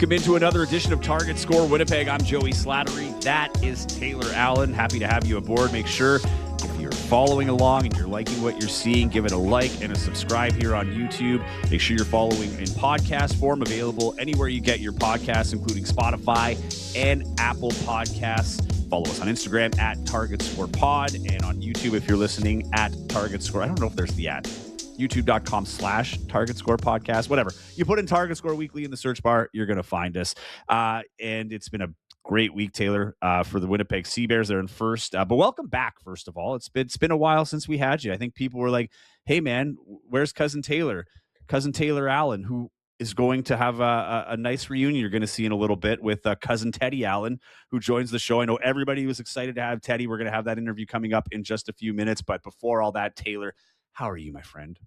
Welcome into another edition of Target Score Winnipeg. I'm Joey Slattery. That is Taylor Allen. Happy to have you aboard. Make sure if you're following along and you're liking what you're seeing, give it a like and a subscribe here on YouTube. Make sure you're following in podcast form, available anywhere you get your podcasts, including Spotify and Apple Podcasts. Follow us on Instagram at Target Score Pod, and on YouTube if you're listening at Target Score. I don't know if there's the at. YouTube.com/Target Score Podcast, whatever. You put in Target Score Weekly in the search bar, you're going to find us. And it's been a great week, Taylor, for the Winnipeg Sea Bears. They're in first. But welcome back, first of all. It's been a while since we had you. I think people were like, hey, man, where's Cousin Taylor? Cousin Taylor Allen, who is going to have a nice reunion you're going to see in a little bit with Cousin Teddy Allen, who joins the show. I know everybody was excited to have Teddy. We're going to have that interview coming up in just a few minutes. But before all that, Taylor, how are you, my friend?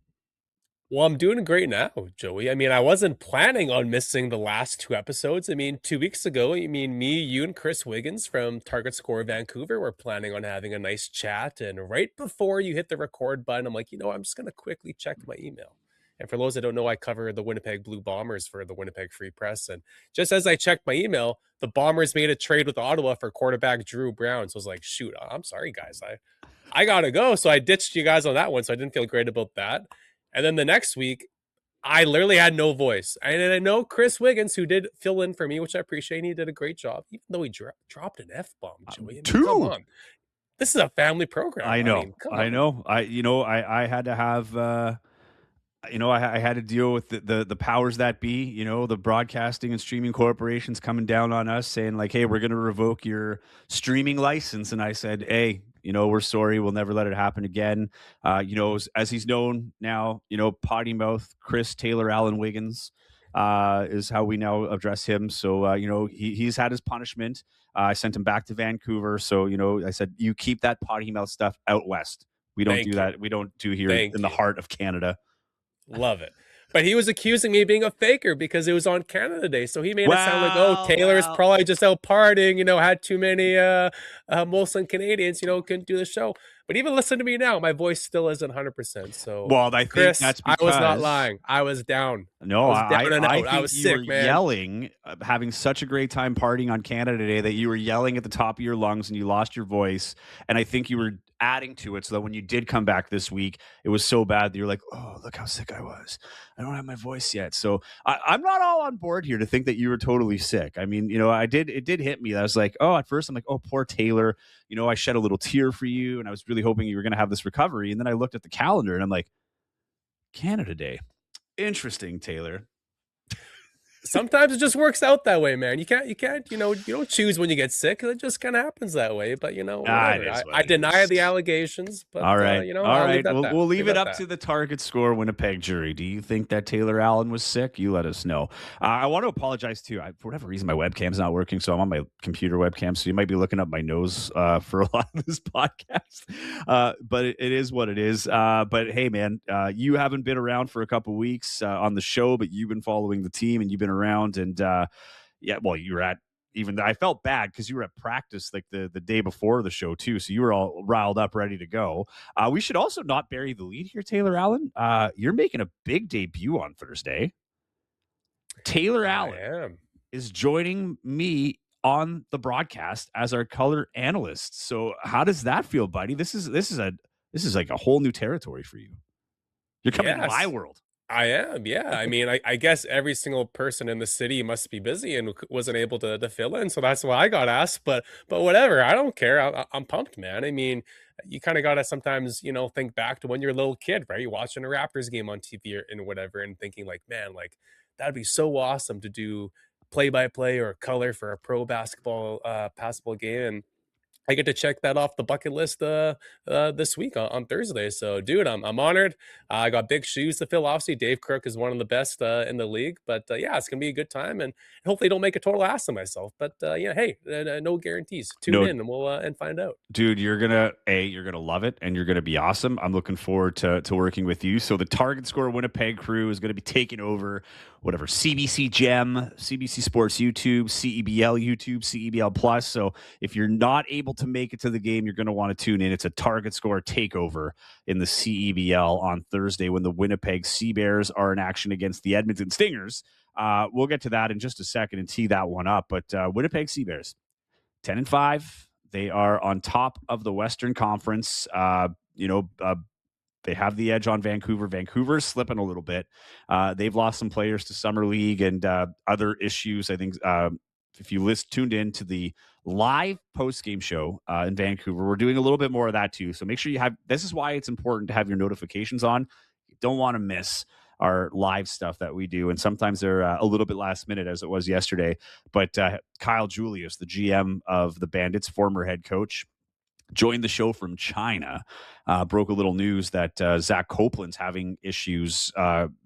Well, I'm doing great now, Joey. I mean, I wasn't planning on missing the last two episodes. I mean, 2 weeks ago, me, you, and Chris Wiggins from Target Score Vancouver were planning on having a nice chat. And right before you hit the record button, I'm like, I'm just going to quickly check my email. And for those that don't know, I cover the Winnipeg Blue Bombers for the Winnipeg Free Press. And just as I checked my email, the Bombers made a trade with Ottawa for quarterback Drew Brown. So I was like, shoot, I'm sorry, guys. I got to go. So I ditched you guys on that one. So I didn't feel great about that. And then the next week, I literally had no voice. And I know Chris Wiggins, who did fill in for me, which I appreciate. And he did a great job, even though he dropped an F-bomb, Joey. Two. Come on. This is a family program. I know. I had to have... I had to deal with the powers that be, the broadcasting and streaming corporations coming down on us saying like, hey, we're going to revoke your streaming license. And I said, hey, we're sorry. We'll never let it happen again. As he's known now, potty mouth Chris Taylor Allen Wiggins is how we now address him. So, he's had his punishment. I sent him back to Vancouver. So, I said, you keep that potty mouth stuff out west. We don't do that. We don't do here in the heart of Canada. Love it. But he was accusing me of being a faker because it was on Canada Day. So he made it sound like, Taylor's probably just out partying, had too many Molson Canadians, couldn't do the show. But even listen to me now, my voice still isn't 100%. So, Chris, that's because I was not lying. I was down. No, I was sick, man. Yelling, having such a great time partying on Canada Day that you were yelling at the top of your lungs and you lost your voice. And I think you were adding to it so that when you did come back this week, it was so bad that you're like, oh, look how sick I was. I don't have my voice yet. So I'm not all on board here to think that you were totally sick. I mean, it did hit me. I was like, at first I'm like, oh, poor Taylor. I shed a little tear for you and I was really hoping you were going to have this recovery. And then I looked at the calendar and I'm like, Canada Day. Interesting, Taylor. Sometimes it just works out that way, man. You can't, you don't choose when you get sick. It just kind of happens that way. But, I deny the allegations. But, all right. All right. We'll leave it up to the Target Score Winnipeg jury. Do you think that Taylor Allen was sick? You let us know. I want to apologize, too. For whatever reason, my webcam's not working, so I'm on my computer webcam. So you might be looking up my nose for a lot of this podcast. But it is what it is. But, hey, man, you haven't been around for a couple weeks on the show, but you've been following the team and you've been around and you were at I felt bad because you were at practice like the day before the show too, so you were all riled up ready to go. We should also not bury the lead here, Taylor Allen. You're making a big debut on Thursday. Taylor Allen is joining me on the broadcast as our color analyst. So how does that feel, buddy? This is like a whole new territory for you. You're coming to my world. I am, yeah. I mean, I guess every single person in the city must be busy and wasn't able to fill in, so that's why I got asked. But whatever, I don't care. I'm pumped, man. I mean, you kind of gotta sometimes, think back to when you're a little kid, right? You're watching a Raptors game on TV and whatever, and thinking like, man, like that'd be so awesome to do play-by-play or color for a pro basketball game. And I get to check that off the bucket list this week on Thursday. So, dude, I'm honored. I got big shoes to fill. Obviously, Dave Crook is one of the best in the league. But, it's going to be a good time. And hopefully don't make a total ass of myself. But, hey, no guarantees. Tune in and we'll and find out. Dude, you're going to love it. And you're going to be awesome. I'm looking forward to working with you. So the Target Score Winnipeg crew is going to be taking over whatever, CBC Gem, CBC Sports YouTube, CEBL YouTube, CEBL Plus. So if you're not able to make it to the game, you're going to want to tune in. It's a target score takeover in the CEBL on Thursday when the Winnipeg Sea Bears are in action against the Edmonton Stingers. We'll get to that in just a second and tee that one up. But Winnipeg Sea Bears, 10-5. They are on top of the Western Conference. They have the edge on Vancouver. Vancouver's slipping a little bit. They've lost some players to Summer League and other issues. I think if you tuned in to the live post-game show in Vancouver, we're doing a little bit more of that too. So make sure you have, this is why it's important to have your notifications on. You don't want to miss our live stuff that we do. And sometimes they're a little bit last minute as it was yesterday. But Kyle Julius, the GM of the Bandits, former head coach, joined the show from China, broke a little news that Zach Copeland's having issues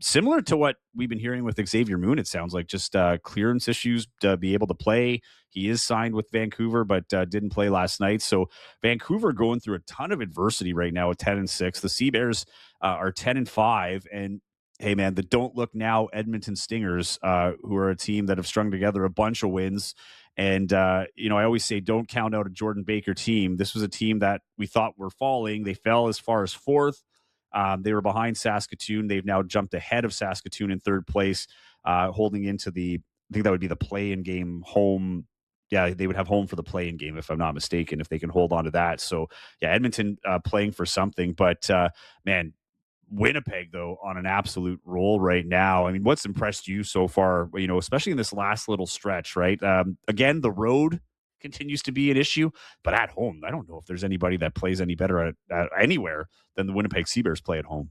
similar to what we've been hearing with Xavier Moon. It sounds like just clearance issues to be able to play. He is signed with Vancouver, but didn't play last night. So Vancouver going through a ton of adversity right now at 10-6. The Sea Bears are 10-5. And hey, man, the don't look now Edmonton Stingers, who are a team that have strung together a bunch of wins. And, I always say don't count out a Jordan Baker team. This was a team that we thought were falling. They fell as far as fourth. They were behind Saskatoon. They've now jumped ahead of Saskatoon in third place, holding into I think that would be the play-in game home. Yeah, they would have home for the play-in game, if I'm not mistaken, if they can hold on to that. So, yeah, Edmonton playing for something. But, man, Winnipeg, though, on an absolute roll right now. I mean, what's impressed you so far, especially in this last little stretch, right? Again, the road continues to be an issue, but at home, I don't know if there's anybody that plays any better at anywhere than the Winnipeg Sea Bears play at home.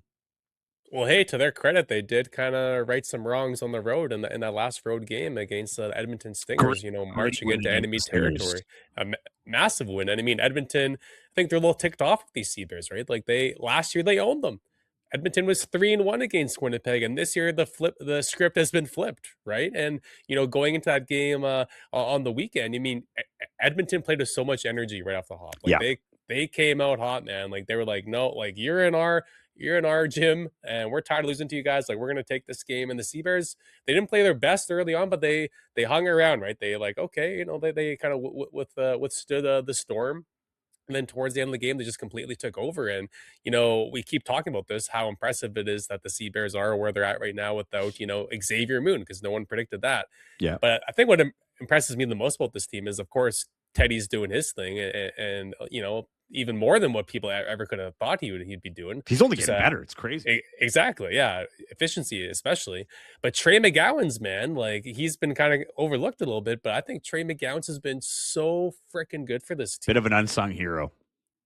Well, hey, to their credit, they did kind of right some wrongs on the road in that last road game against the Edmonton Great, Stingers, great marching win into against the enemy Stingers. territory. Massive win. And I mean, Edmonton, I think they're a little ticked off with these Sea Bears, right? Like last year they owned them. Edmonton was 3-1 against Winnipeg, and this year the script has been flipped, right? And going into that game on the weekend, I mean, Edmonton played with so much energy right off the hop. Like Yeah. they came out hot, man. Like they were like, no, like you're in our gym, and we're tired of losing to you guys. Like we're gonna take this game. And the Sea Bears, they didn't play their best early on, but they hung around, right? They like okay, they kind of withstood the storm. And then towards the end of the game, they just completely took over. And, we keep talking about this, how impressive it is that the Sea Bears are where they're at right now without, Xavier Moon, because no one predicted that. Yeah. But I think what impresses me the most about this team is, of course, Teddy's doing his thing. And even more than what people ever could have thought he'd be doing. He's only Just getting better. It's crazy. Exactly. Yeah. Efficiency, especially. But Trey McGowan's, man, like he's been kind of overlooked a little bit, but I think Trey McGowan's has been so freaking good for this team. Bit of an unsung hero.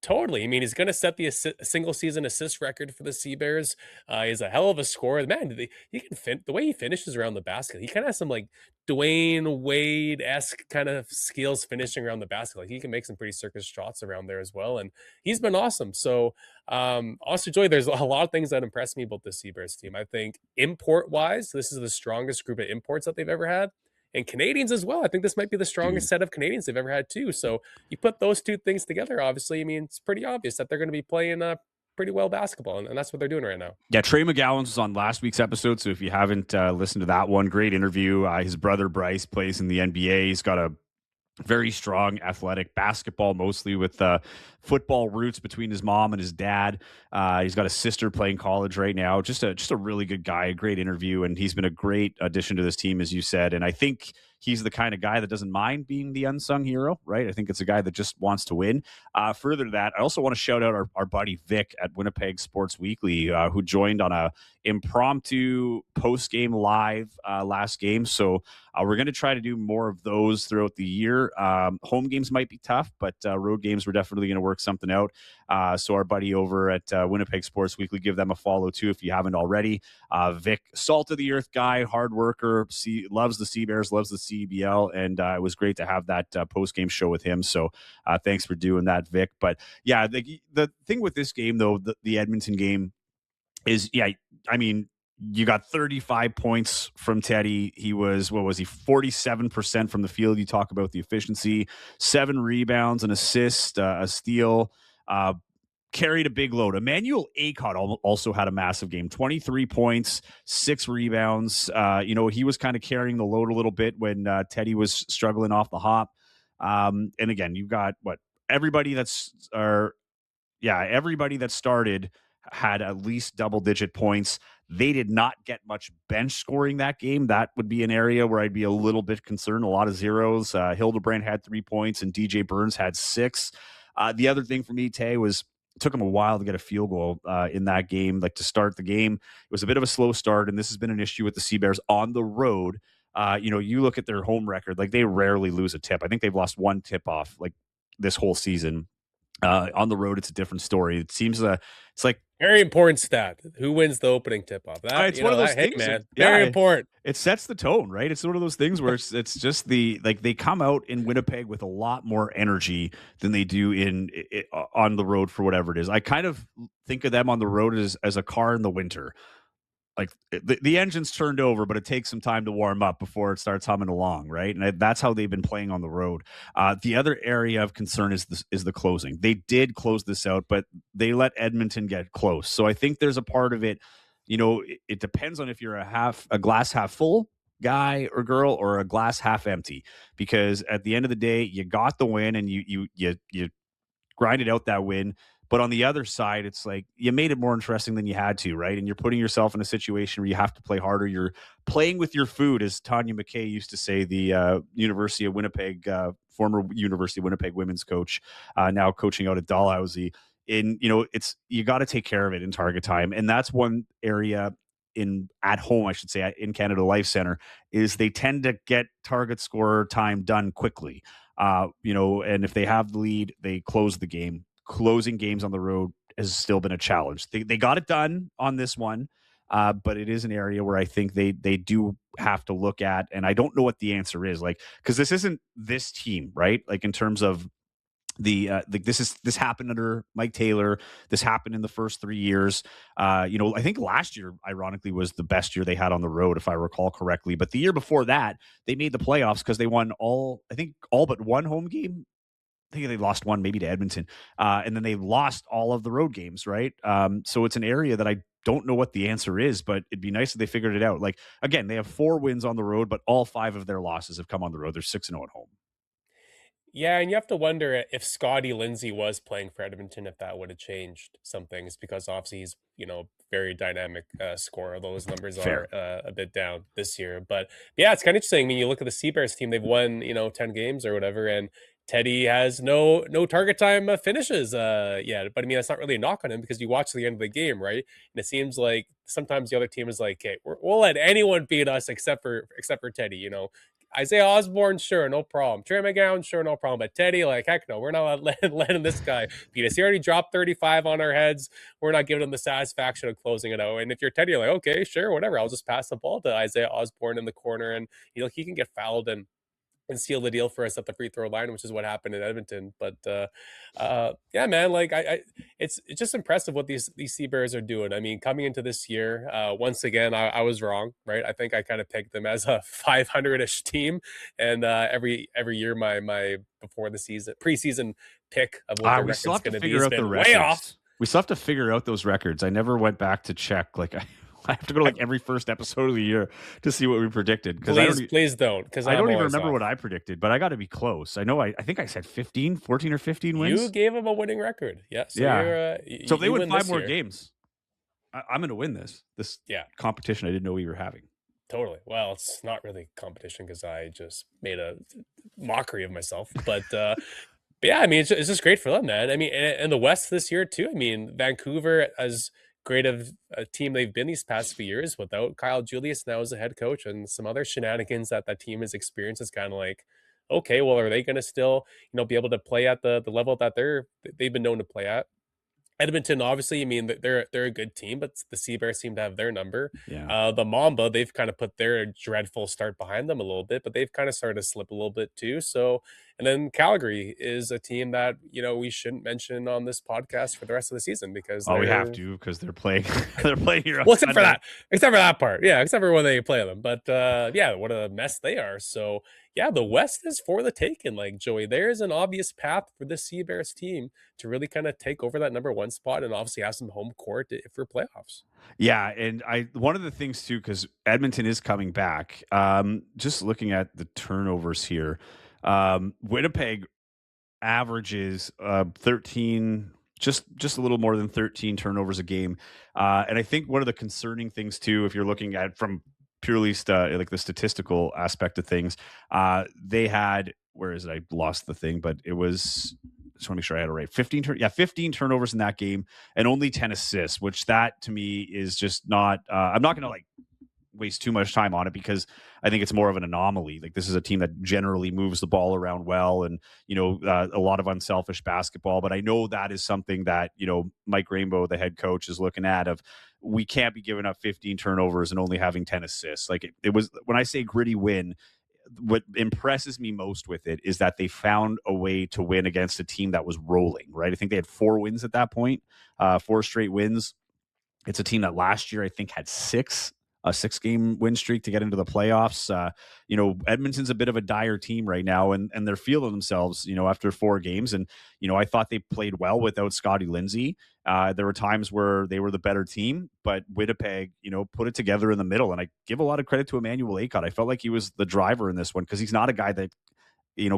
Totally. I mean, he's going to set the single season assist record for the Sea Bears. He's a hell of a scorer. Man, he can the way he finishes around the basket. He kind of has some like Dwayne Wade-esque kind of skills finishing around the basket. Like he can make some pretty circus shots around there as well. And he's been awesome. So, also, Joy, there's a lot of things that impress me about the Sea Bears team. I think import-wise, this is the strongest group of imports that they've ever had. And Canadians as well. I think this might be the strongest set of Canadians they've ever had too. So you put those two things together, obviously, I mean, it's pretty obvious that they're going to be playing pretty well basketball, and that's what they're doing right now. Yeah, Trey McGowan was on last week's episode, so if you haven't listened to that one, great interview. His brother Bryce plays in the NBA. He's got a very strong athletic basketball, mostly with football roots between his mom and his dad. He's got a sister playing college right now. Just a really good guy, a great interview, and he's been a great addition to this team, as you said. And I think he's the kind of guy that doesn't mind being the unsung hero, right? I think it's a guy that just wants to win. Further to that, I also want to shout out our buddy Vic at Winnipeg Sports Weekly, who joined on a impromptu post-game live last game. So we're going to try to do more of those throughout the year. Home games might be tough, but road games, we're definitely going to work something out. So our buddy over at Winnipeg Sports Weekly, give them a follow too if you haven't already. Vic, salt of the earth guy, hard worker, loves the Sea Bears, loves the CBL, and it was great to have that post-game show with him. So thanks for doing that, Vic. But yeah, the thing with this game, though, the Edmonton game is, I mean, you got 35 points from Teddy. He was, 47% from the field. You talk about the efficiency, 7 rebounds, an assist, a steal, carried a big load. Emmanuel Acott also had a massive game, 23 points, 6 rebounds. He was kind of carrying the load a little bit when Teddy was struggling off the hop. And again, you've got everybody that's or yeah, everybody that started had at least double digit points. They did not get much bench scoring that game. That would be an area where I'd be a little bit concerned. A lot of zeros. Hildebrand had 3 points and DJ Burns had six. The other thing for me, Tay, was it took him a while to get a field goal in that game, like to start the game. It was a bit of a slow start, and this has been an issue with the Sea Bears on the road. You look at their home record, like they rarely lose a tip. I think they've lost one tip off like this whole season. On the road, it's a different story. It seems it's like Very important stat. Who wins the opening tip off? That it's one of those hey things. man, very Yeah, important. it sets the tone, right? It's one of those things where it's just the like they come out in Winnipeg with a lot more energy than they do on the road for whatever it is. I kind of think of them on the road as a car in the winter, like the engine's turned over, but it takes some time to warm up before it starts humming along, right? And that's how they've been playing on the road. The other area of concern is the closing. They did close this out, but they let Edmonton get close. So I think there's a part of it. It depends on if you're a glass half full guy or girl or a glass half empty. Because at the end of the day, you got the win and you grinded out that win. But on the other side, it's like you made it more interesting than you had to, right? And you're putting yourself in a situation where you have to play harder. You're playing with your food, as Tanya McKay used to say, the University of Winnipeg, former University of Winnipeg women's coach, now coaching out at Dalhousie. It's you got to take care of it in target time, and that's one area at home, I should say, in Canada Life Center, is they tend to get target score time done quickly. And if they have the lead, they close the game. Closing games on the road has still been a challenge. They got it done on this one, but it is an area where I think they do have to look at, and I don't know what the answer is, like, because this isn't this team, right? Like in terms of this happened under Mike Taylor. This happened in the first 3 years. I think last year, ironically, was the best year they had on the road, if I recall correctly. But the year before that, they made the playoffs because they won all but one home game. I think they lost one, maybe to Edmonton, and then they lost all of the road games, right? So it's an area that I don't know what the answer is, but it'd be nice if they figured it out. Like again, they have 4 wins on the road, but all 5 of their losses have come on the road. They're 6-0 at home. Yeah, and you have to wonder if Scotty Lindsay was playing for Edmonton, if that would have changed some things, because obviously he's, very dynamic scorer. Those numbers are Fair. a bit down this year. But yeah, it's kind of interesting. I mean, you look at the Seabears team, they've won, 10 games or whatever, and Teddy has no target time finishes yet. But I mean, that's not really a knock on him because you watch the end of the game, right? And it seems like sometimes the other team is like, hey, we'll let anyone beat us except for Teddy, Isaiah Osborne, sure, no problem. Trey McGowan, sure, no problem. But Teddy, like, heck no, we're not letting this guy beat us. He already dropped 35 on our heads. We're not giving him the satisfaction of closing it out. And if you're Teddy, you're like, okay, sure, whatever. I'll just pass the ball to Isaiah Osborne in the corner, and he can get fouled and seal the deal for us at the free throw line, which is what happened in Edmonton. But yeah, man, like it's just impressive what these Sea Bears are doing. I mean, coming into this year, once again, I was wrong, right? I think I kind of pegged them as a 500-ish team, and every year my before the season preseason pick of what their We still record's have to going to be figure has out the been way off. records. We still have to figure out those records. I never went back to check. Like I have to go to like every first episode of the year to see what we predicted because Please don't, because I I'm don't even always remember off. what I predicted, but I got to be close. I know I think I said 15, 14 or 15 You wins. gave them a winning record, yeah. So Yeah. you're So if they you win win 5 this more year. games, I'm going to win this Yeah. competition I didn't know we were having. Totally. Well, it's not really competition because I just made a mockery of myself. But yeah, I mean, it's just great for them, man. I mean, and the West this year too. I mean, Vancouver, as great of a team they've been these past few years, without Kyle Julius now as a head coach and some other shenanigans that team has experienced, is kind of like, okay, well, are they going to still, be able to play at the level that they've been known to play at? Edmonton, obviously, I mean, they're a good team, but the Sea Bears seem to have their number. Yeah. The Mamba, they've kind of put their dreadful start behind them a little bit, but they've kind of started to slip a little bit too. So, and then Calgary is a team that we shouldn't mention on this podcast for the rest of the season because We have they're to because they're playing they're playing here on well, except for Sunday. that part, yeah, except for when they play them. But yeah, what a mess they are. So yeah, the West is for the taking. Like Joey, there's an obvious path for the Sea Bears team to really kind of take over that number one spot and obviously have some home court for playoffs. Yeah, and one of the things too, because Edmonton is coming back. Just looking at the turnovers here, Winnipeg averages 13, just a little more than 13 turnovers a game. And I think one of the concerning things too, if you're looking at from purely like the statistical aspect of things, they had, where is it? I lost the thing, but it was. Just want to make sure I had it right. 15 turnovers in that game and only 10 assists, which that to me is just not. I'm not going to like waste too much time on it because I think it's more of an anomaly. Like this is a team that generally moves the ball around well, and a lot of unselfish basketball. But I know that is something that Mike Rainbow, the head coach, is looking at. Of we can't be giving up 15 turnovers and only having 10 assists. Like it was when I say gritty win. What impresses me most with it is that they found a way to win against a team that was rolling. Right, I think they had 4 wins at that point, 4 straight wins. It's a team that last year I think had a 6 game win streak to get into the playoffs. Edmonton's a bit of a dire team right now, and they're feeling themselves. After 4 games, and I thought they played well without Scotty Lindsay. There were times where they were the better team, but Winnipeg, put it together in the middle. And I give a lot of credit to Emmanuel Acott. I felt like he was the driver in this one because he's not a guy that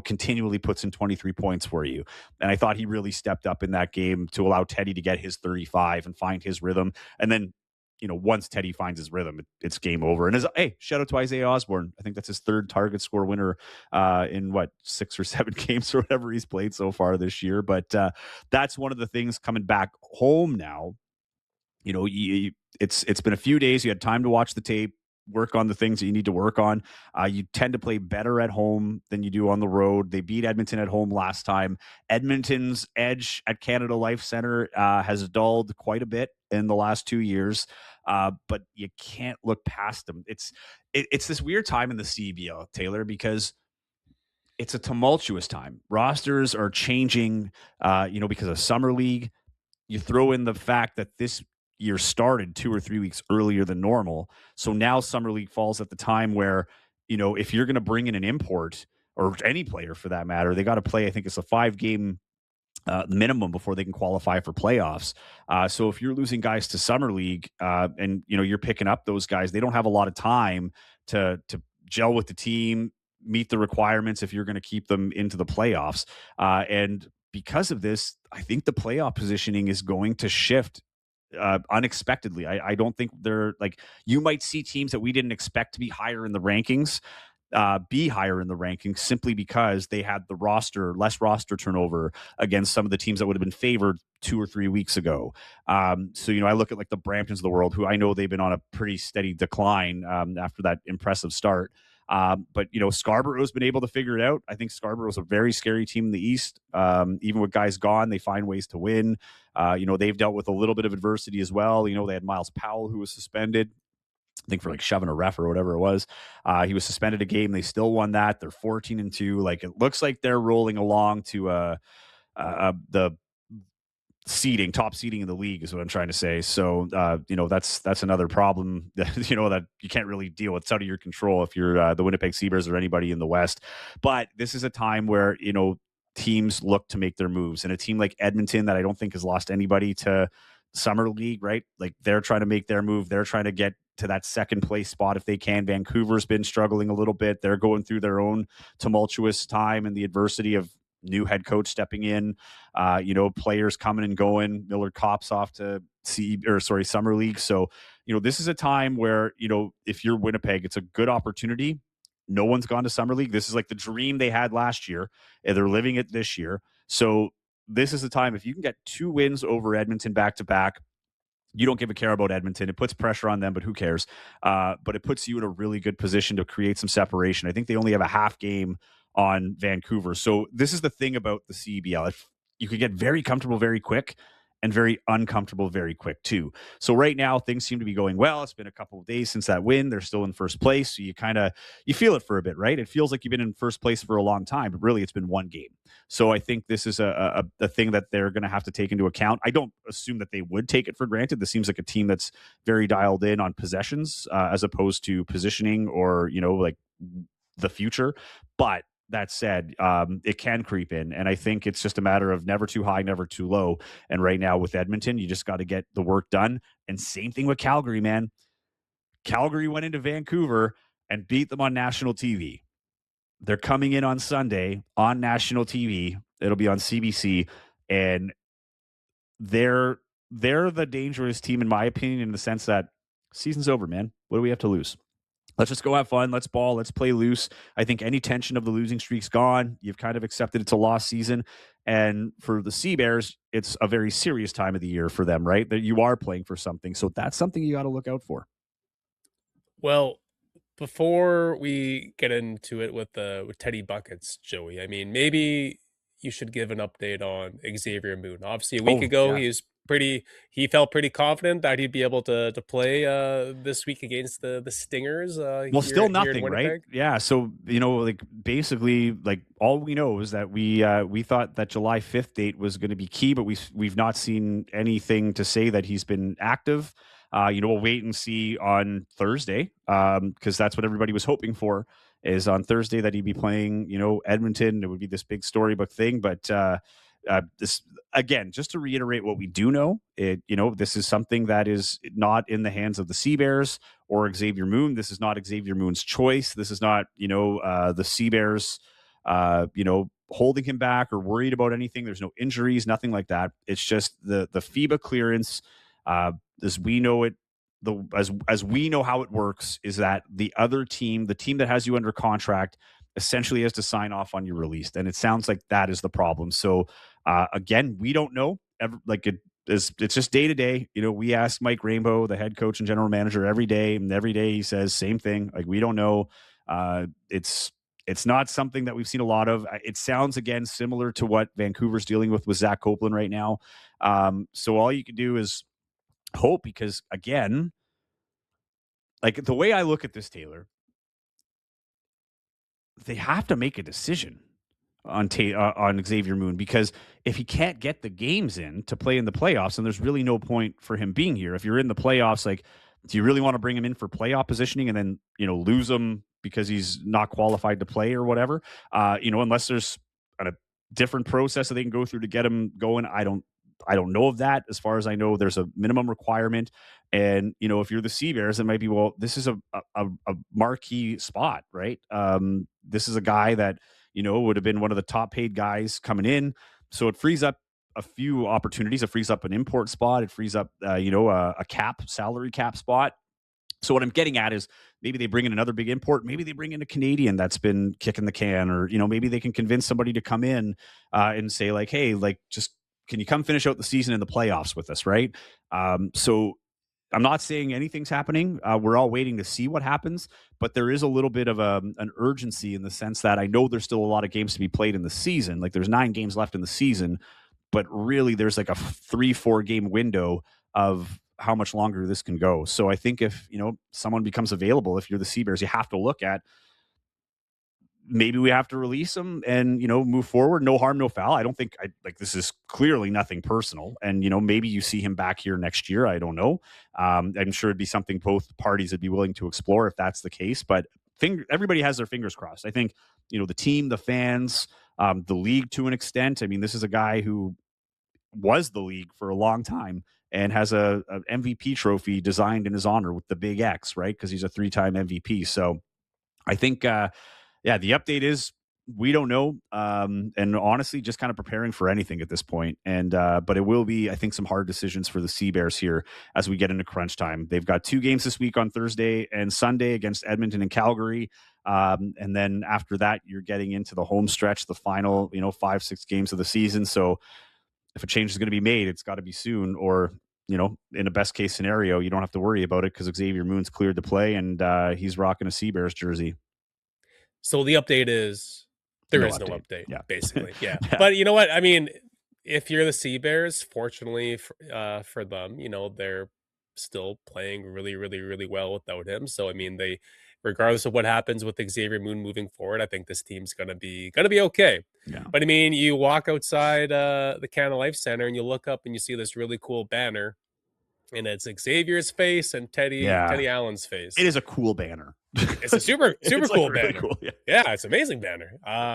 continually puts in 23 points for you. And I thought he really stepped up in that game to allow Teddy to get his 35 and find his rhythm. And then, once Teddy finds his rhythm, it's game over. And hey, shout out to Isaiah Osborne. I think that's his 3rd target score winner in 6 or 7 games or whatever he's played so far this year. But that's one of the things coming back home now. It's been a few days. You had time to watch the tape, work on the things that you need to work on. You tend to play better at home than you do on the road. They beat Edmonton at home last time. Edmonton's edge at Canada Life Center has dulled quite a bit in the last 2 years, but you can't look past them. It's this weird time in the CBL, Taylor, because it's a tumultuous time. Rosters are changing, because of Summer League. You throw in the fact that this year started 2 or 3 weeks earlier than normal. So now Summer League falls at the time where, if you're going to bring in an import or any player for that matter, they got to play, I think it's a 5 game minimum before they can qualify for playoffs. So if you're losing guys to Summer League and, you're picking up those guys, they don't have a lot of time to gel with the team, meet the requirements if you're going to keep them into the playoffs. And because of this, I think the playoff positioning is going to shift unexpectedly. I don't think they're like, you might see teams that we didn't expect to be higher in the rankings simply because they had less roster turnover against some of the teams that would have been favored 2 or 3 weeks ago. So, I look at like the Bramptons of the world, who I know they've been on a pretty steady decline after that impressive start. But Scarborough's been able to figure it out. I think Scarborough's a very scary team in the East. Even with guys gone, they find ways to win. They've dealt with a little bit of adversity as well. They had Miles Powell, who was suspended, I think for like shoving a ref or whatever it was. He was suspended a game. They still won that. They're 14-2. Like it looks like they're rolling along to the top seeding in the league is what I'm trying to say. So, that's another problem that, that you can't really deal with. It's out of your control if you're the Winnipeg Seabirds or anybody in the West. But this is a time where, teams look to make their moves. And a team like Edmonton that I don't think has lost anybody to Summer League, right? Like they're trying to make their move. They're trying to get to that second place spot if they can. Vancouver's been struggling a little bit. They're going through their own tumultuous time and the adversity of new head coach stepping in, players coming and going. Miller Kopp's off to Summer League. So, this is a time where, if you're Winnipeg, it's a good opportunity. No one's gone to Summer League. This is like the dream they had last year, and they're living it this year. So this is the time, if you can get 2 wins over Edmonton back to back. You don't give a care about Edmonton. It puts pressure on them, but who cares? But it puts you in a really good position to create some separation. I think they only have a half game on Vancouver. So this is the thing about the CBL. You could get very comfortable very quick and very uncomfortable very quick too. So right now things seem to be going well. It's been a couple of days since that win. They're still in first place. So you feel it for a bit, right? It feels like you've been in first place for a long time, but really it's been 1 game. So I think this is a thing that they're going to have to take into account. I don't assume that they would take it for granted. This seems like a team that's very dialed in on possessions as opposed to positioning or, like the future. But that said, it can creep in. And I think it's just a matter of never too high, never too low. And right now with Edmonton, you just got to get the work done. And same thing with Calgary, man. Calgary went into Vancouver and beat them on national TV. They're coming in on Sunday on national TV It'll be on CBC, and they're they're the dangerous team in my opinion, in the sense that season's over, man. What do we have to lose? Let's just go have fun. Let's ball. Let's play loose. I think any tension of the losing streak's gone. You've kind of accepted it's a lost season. And for the Sea Bears, it's a very serious time of the year for them, right? That you are playing for something. So that's something you got to look out for. Well, before we get into it with Teddy Buckets, Joey, I mean, maybe you should give an update on Xavier Moon. Obviously, a week Oh, ago, yeah. he felt pretty confident that he'd be able to play this week against the Stingers Well, still here in nothing, right? Winnipeg. Yeah. So like basically, like all we know is that we thought that July 5th date was going to be key, but we've not seen anything to say that he's been active. We'll wait and see on Thursday, because that's what everybody was hoping for, is on Thursday that he'd be playing. Edmonton. It would be this big storybook thing, but this again, just to reiterate what we do know, this is something that is not in the hands of the Sea Bears or Xavier Moon. This is not Xavier Moon's choice. This is not, the Sea Bears, holding him back or worried about anything. There's no injuries, nothing like that. It's just the FIBA clearance, as we know it. As we know how it works, is that the other team, the team that has you under contract, essentially has to sign off on your release, and it sounds like that is the problem. So again, we don't know. It's just day to day. We ask Mike Rainbow, the head coach and general manager, every day, and every day he says same thing. Like, we don't know. It's not something that we've seen a lot of. It sounds again similar to what Vancouver's dealing with Zach Copeland right now. So all you can do is hope, because again, like the way I look at this, Taylor, they have to make a decision on Xavier Moon, because if he can't get the games in to play in the playoffs, then there's really no point for him being here. If you're in the playoffs, like, do you really want to bring him in for playoff positioning and then lose him because he's not qualified to play or whatever? Unless there's a different process that they can go through to get him going. I don't know of that. As far as I know, there's a minimum requirement. And, if you're the Sea Bears, it might be, well, this is a marquee spot, right? This is a guy that, would have been one of the top paid guys coming in. So it frees up a few opportunities. It frees up an import spot. It frees up, a salary cap spot. So what I'm getting at is, maybe they bring in another big import. Maybe they bring in a Canadian that's been kicking the can, or, maybe they can convince somebody to come in and say, like, hey, like, just, can you come finish out the season in the playoffs with us, right? So I'm not saying anything's happening. We're all waiting to see what happens, but there is a little bit of an urgency, in the sense that I know there's still a lot of games to be played in the season. Like, there's 9 games left in the season, but really there's like a 3-4 game window of how much longer this can go. So I think if, someone becomes available, if you're the Sea Bears, you have to look at, maybe we have to release him and, move forward. No harm, no foul. I don't think this is clearly nothing personal. And, maybe you see him back here next year. I don't know. I'm sure it'd be something both parties would be willing to explore if that's the case, but everybody has their fingers crossed. I think, the team, the fans, the league to an extent. I mean, this is a guy who was the league for a long time and has a MVP trophy designed in his honor with the big X, right? Because he's a 3-time MVP. So I think, the update is, we don't know, and honestly, just kind of preparing for anything at this point. And but it will be, I think, some hard decisions for the Sea Bears here as we get into crunch time. They've got 2 games this week on Thursday and Sunday against Edmonton and Calgary, and then after that, you're getting into the home stretch, the final 5-6 games of the season. So if a change is going to be made, it's got to be soon, or in a best case scenario, you don't have to worry about it because Xavier Moon's cleared to play and he's rocking a Sea Bears jersey. So the update is there No is no update. update, Yeah. basically. Yeah. Yeah. But you know what? I mean, if you're the Sea Bears, fortunately for them, they're still playing really, really, really well without him. So I mean, regardless of what happens with Xavier Moon moving forward, I think this team's gonna be okay. Yeah. But I mean, you walk outside the Canada Life Center and you look up and you see this really cool banner, and it's Xavier's face and Yeah. Teddy Allen's It face. is a cool banner. It's a super It's like cool really banner. cool. Yeah. Yeah, it's amazing banner.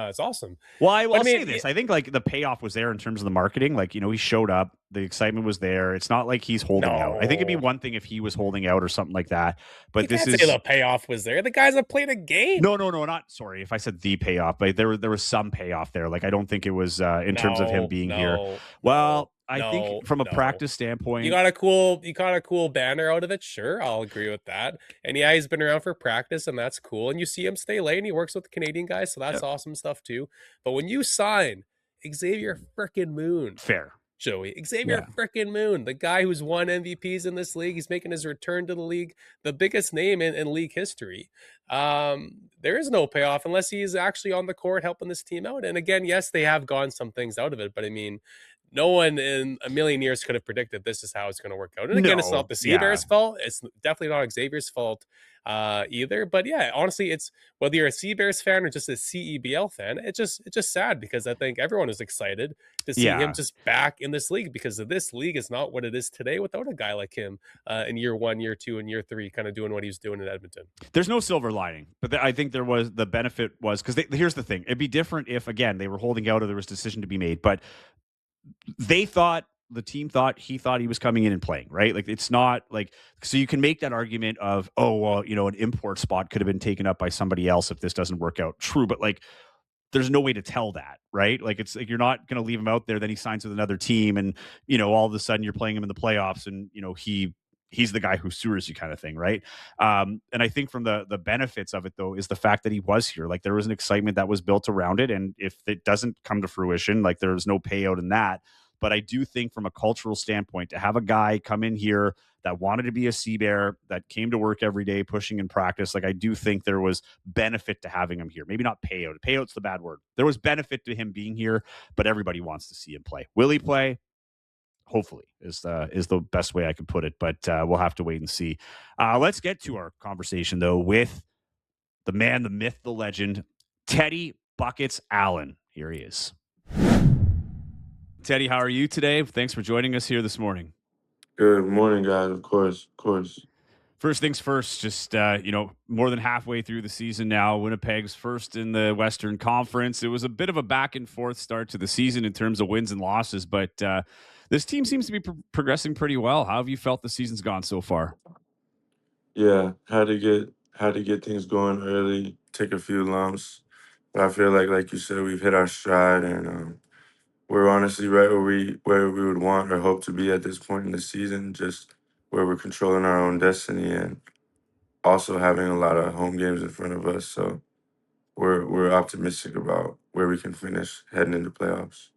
It's awesome. Well, But I I'll say mean, this. I think like the payoff was there in terms of the marketing. Like, he showed up The excitement was there. It's not like he's holding out. I think it'd be No. one thing if he was holding out or something like that, You but this can't say is the payoff was there. The guys have played a game. no, no, no, not sorry if I said the payoff, but there was some payoff there. Like I don't think it was in terms of him No, being here. no, no, Well, I think no, from a no. practice You standpoint, got a cool banner out of it. Sure, I'll agree with that. And yeah, he's been around for practice, and that's cool. And you see him stay late, and he works with the Canadian guys, so yeah, that's awesome stuff too. But when you sign Xavier frickin' Moon, fair. Joey. Xavier Yeah. frickin' Moon, the guy who's won MVPs in this league. He's making his return to the league, the biggest name in league history. There is no payoff unless he's actually on the court helping this team out. And again, yes, they have gone some things out of it, but I mean, no one in a million years could have predicted this is how it's going to work out. And again, it's not No. the Yeah. Seabears' fault. It's definitely not Xavier's fault either. But yeah, honestly, it's whether you're a Seabears fan or just a CEBL fan, it's just sad because I think everyone is excited to see him Yeah. just back in this league because this league is not what it is today without a guy like him in year one, year two, and year three, kind of doing what he's doing in Edmonton. There's no silver lining, but I think there was the benefit was because here's the thing: it'd be different if again they were holding out or there was a decision to be made, but they thought the team thought he was coming in and playing, right? Like it's not like so you can make that argument of oh well an import spot could have been taken up by somebody else if this doesn't work out. True, but like there's no way to tell that, right? Like it's like you're not going to leave him out there. Then he signs with another team, and all of a sudden you're playing him in the playoffs, and he's the guy who sewers you, kind of thing, right? And I think from the benefits of it though is the fact that he was here. Like there was an excitement that was built around it, and if it doesn't come to fruition, like there's no payout in that. But I do think from a cultural standpoint, to have a guy come in here that wanted to be a Sea Bear, that came to work every day, pushing in practice. Like I do think there was benefit to having him here. Maybe not payout. Payout's the bad word. There was benefit to him being here, but everybody wants to see him play. Will he play? Hopefully is the best way I could put it, but we'll have to wait and see. Let's get to our conversation though with the man, the myth, the legend, Teddy Buckets Allen. Here he is. Teddy, how are you today? Thanks for joining us here this morning. Good morning, guys. Of course, of course. First things first, just more than halfway through the season now. Winnipeg's first in the Western Conference. It was a bit of a back and forth start to the season in terms of wins and losses, but this team seems to be progressing pretty well. How have you felt the season's gone so far? Yeah, had to get things going early, take a few lumps. But I feel like you said, we've hit our stride, and we're honestly right where we would want or hope to be at this point in the season. Just where we're controlling our own destiny and also having a lot of home games in front of us. So we're optimistic about where we can finish heading into playoffs.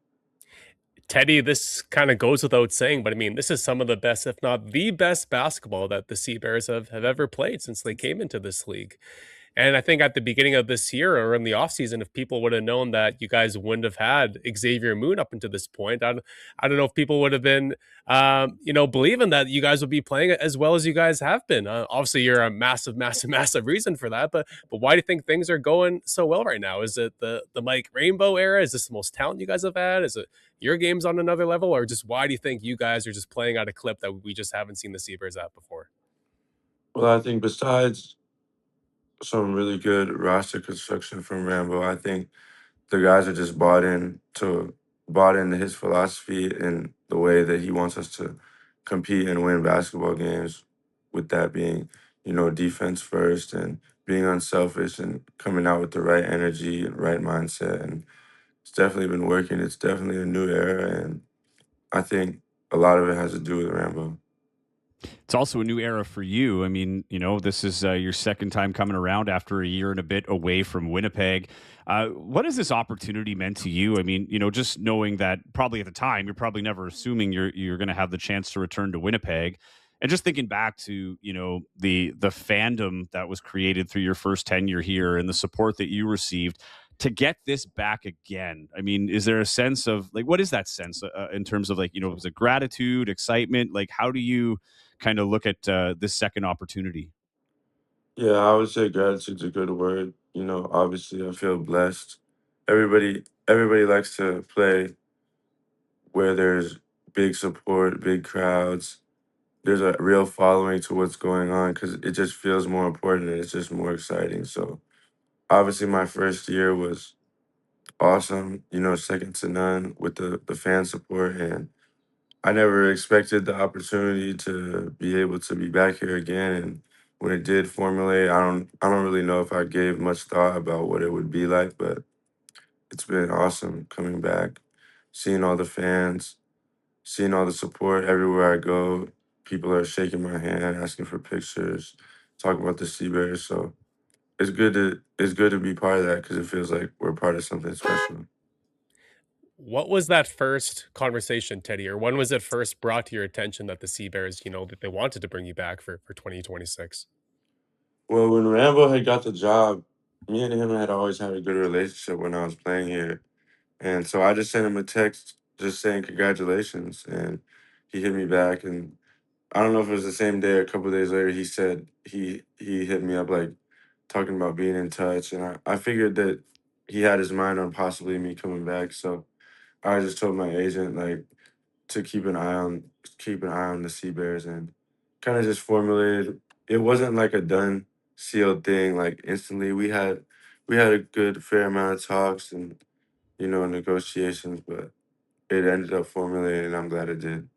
Teddy, this kind of goes without saying, but I mean, this is some of the best, if not the best basketball that the Sea Bears have ever played since they came into this league. And I think at the beginning of this year or in the offseason, if people would have known that you guys wouldn't have had Xavier Moon up until this point, I don't know if people would have been, believing that you guys would be playing as well as you guys have been. Obviously, you're a massive, massive, massive reason for that. But why do you think things are going so well right now? Is it the Mike Rainbow era? Is this the most talent you guys have had? Is it your game's on another level? Or just why do you think you guys are just playing at a clip that we just haven't seen the Seabirds at before? Well, I think besides some really good roster construction from Rambo, I think the guys are just bought into his philosophy and the way that he wants us to compete and win basketball games, with that being, defense first and being unselfish and coming out with the right energy and right mindset. And it's definitely been working. It's definitely a new era, and I think a lot of it has to do with Rambo. It's also a new era for you. I mean, this is your second time coming around after a year and a bit away from Winnipeg. What has this opportunity meant to you? I mean, just knowing that probably at the time you're probably never assuming you're going to have the chance to return to Winnipeg, and just thinking back to the fandom that was created through your first tenure here and the support that you received. To get this back again, I mean, is there a sense of like what is that sense in terms of like was it gratitude, excitement? Like, how do you kind of look at this second opportunity? Yeah, I would say gratitude's a good word. Obviously I feel blessed. Everybody likes to play where there's big support, big crowds. There's a real following to what's going on because it just feels more important and it's just more exciting. So obviously my first year was awesome, second to none with the fan support, and I never expected the opportunity to be able to be back here again. And when it did formulate, I don't really know if I gave much thought about what it would be like, but it's been awesome coming back, seeing all the fans, seeing all the support everywhere I go. People are shaking my hand, asking for pictures, talking about the Sea Bears. So it's good to be part of that because it feels like we're part of something special. What was that first conversation, Teddy, or when was it first brought to your attention that the Sea Bears, that they wanted to bring you back for 2026? Well, when Rambo had got the job, me and him had always had a good relationship when I was playing here. And so I just sent him a text just saying congratulations. And he hit me back. And I don't know if it was the same day or a couple days later, he said he hit me up like talking about being in touch. And I figured that he had his mind on possibly me coming back. So I just told my agent like to keep an eye on the Sea Bears and kind of just formulated. It wasn't like a done sealed thing like instantly. We had a good fair amount of talks and negotiations, but it ended up formulating, and I'm glad it did.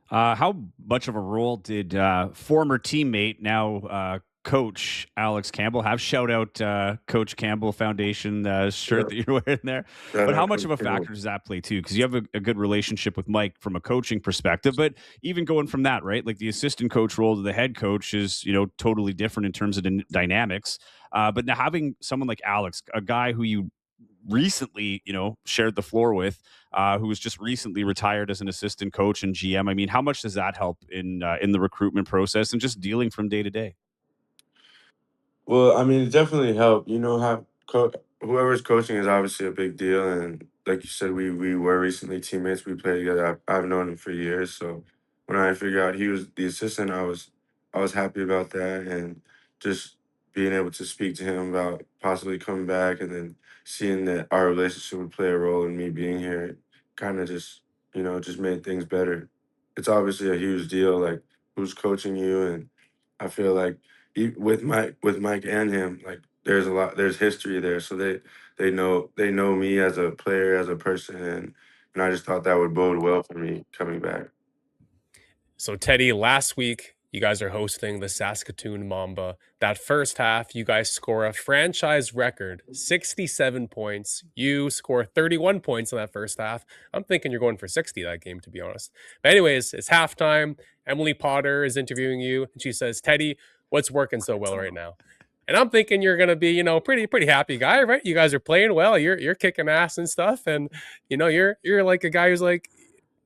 How much of a role did former teammate, now coach Alex Campbell have? Shout out Coach Campbell Foundation shirt Yeah, that you're wearing there. shout But how out much Coach of a Campbell. factor does that play too? Because you have a good relationship with Mike from a coaching perspective, but even going from that, right? Like the assistant coach role to the head coach is totally different in terms of the dynamics. But now having someone like Alex, a guy who you recently, shared the floor with, who was just recently retired as an assistant coach and GM. I mean, how much does that help in the recruitment process and just dealing from day to day? Well, I mean, it definitely helped. You know how whoever's coaching is obviously a big deal, and like you said, we were recently teammates. We played together. I've known him for years, so when I figured out he was the assistant, I was happy about that, and just being able to speak to him about possibly coming back, and then seeing that our relationship would play a role in me being here, kind of just made things better. It's obviously a huge deal, like who's coaching you, and I feel like with Mike and him, like there's history there, so they know me as a player, as a person, and I just thought that would bode well for me coming back. So, Teddy, last week you guys are hosting the Saskatoon Mamba. That first half, you guys score a franchise record 67 points. You score 31 points in that first half. I'm thinking you're going for 60 that game, to be honest. But, anyways, it's halftime. Emily Potter is interviewing you, and she says, Teddy, what's working so well right now? And I'm thinking you're gonna be, pretty happy guy, right? You guys are playing well. You're kicking ass and stuff, and you're like a guy who's like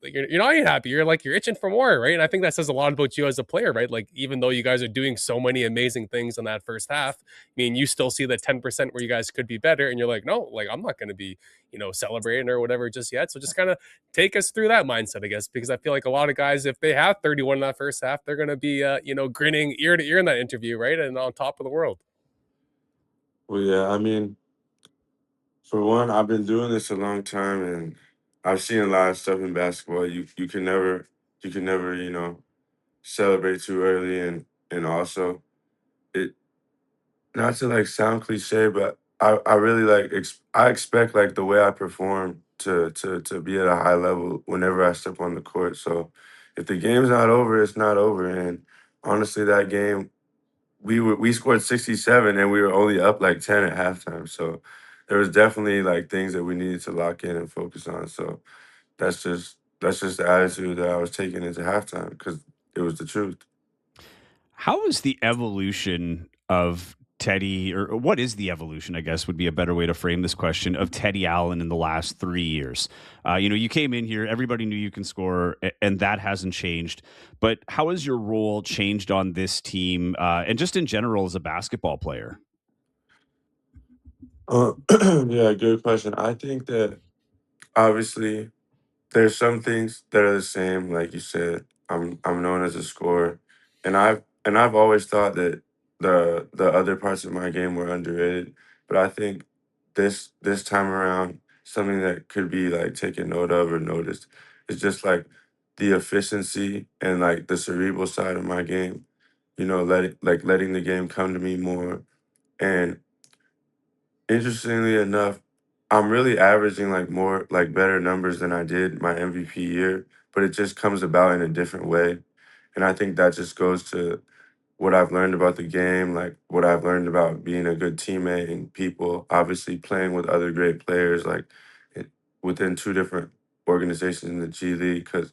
you're not even happy. You're itching for more, right? And I think that says a lot about you as a player, right? Like even though you guys are doing so many amazing things in that first half, I mean, you still see the 10% where you guys could be better, and you're like, no, like I'm not going to be, celebrating or whatever just yet. So just kind of take us through that mindset, I guess, because I feel like a lot of guys, if they have 31 in that first half, they're going to be, grinning ear to ear in that interview, right, and on top of the world. Well, yeah, I mean, for one, I've been doing this a long time, and I've seen a lot of stuff in basketball. You can never celebrate too early, and also it not to like sound cliche, but I really like I expect like the way I perform to be at a high level whenever I step on the court. So if the game's not over, it's not over. And honestly, that game we scored 67 and we were only up like 10 at halftime. So there was definitely like things that we needed to lock in and focus on. So that's just the attitude that I was taking into halftime because it was the truth. How is the evolution of Teddy, or what is the evolution, I guess would be a better way to frame this question, of Teddy Allen in the last 3 years? You came in here, everybody knew you can score, and that hasn't changed. But how has your role changed on this team and just in general as a basketball player? Uh, yeah, good question. I think that obviously there's some things that are the same, like you said. I'm known as a scorer, and I've always thought that the other parts of my game were underrated. But I think this time around, something that could be like taken note of or noticed is just like the efficiency and like the cerebral side of my game. Letting the game come to me more. And interestingly enough, I'm really averaging like more like better numbers than I did my MVP year, but it just comes about in a different way. And I think that just goes to what I've learned about the game, like what I've learned about being a good teammate and people, obviously playing with other great players, like it, within two different organizations in the G League, because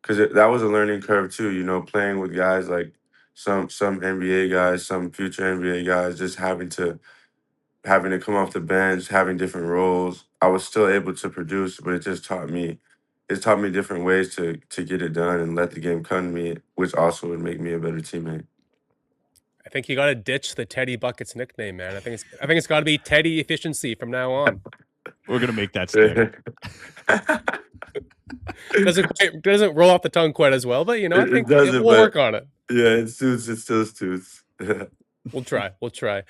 that was a learning curve too. You know, playing with guys like some NBA guys, some future NBA guys, just having to come off the bench, having different roles. I was still able to produce, but it just taught me. It taught me different ways to get it done and let the game come to me, which also would make me a better teammate. I think you got to ditch the Teddy Buckets nickname, man. I think it's got to be Teddy Efficiency from now on. We're gonna make that stick. Doesn't roll off the tongue quite as well, but I It think doesn't, we'll but work on it. yeah, it suits. It still suits. We'll try. We'll try.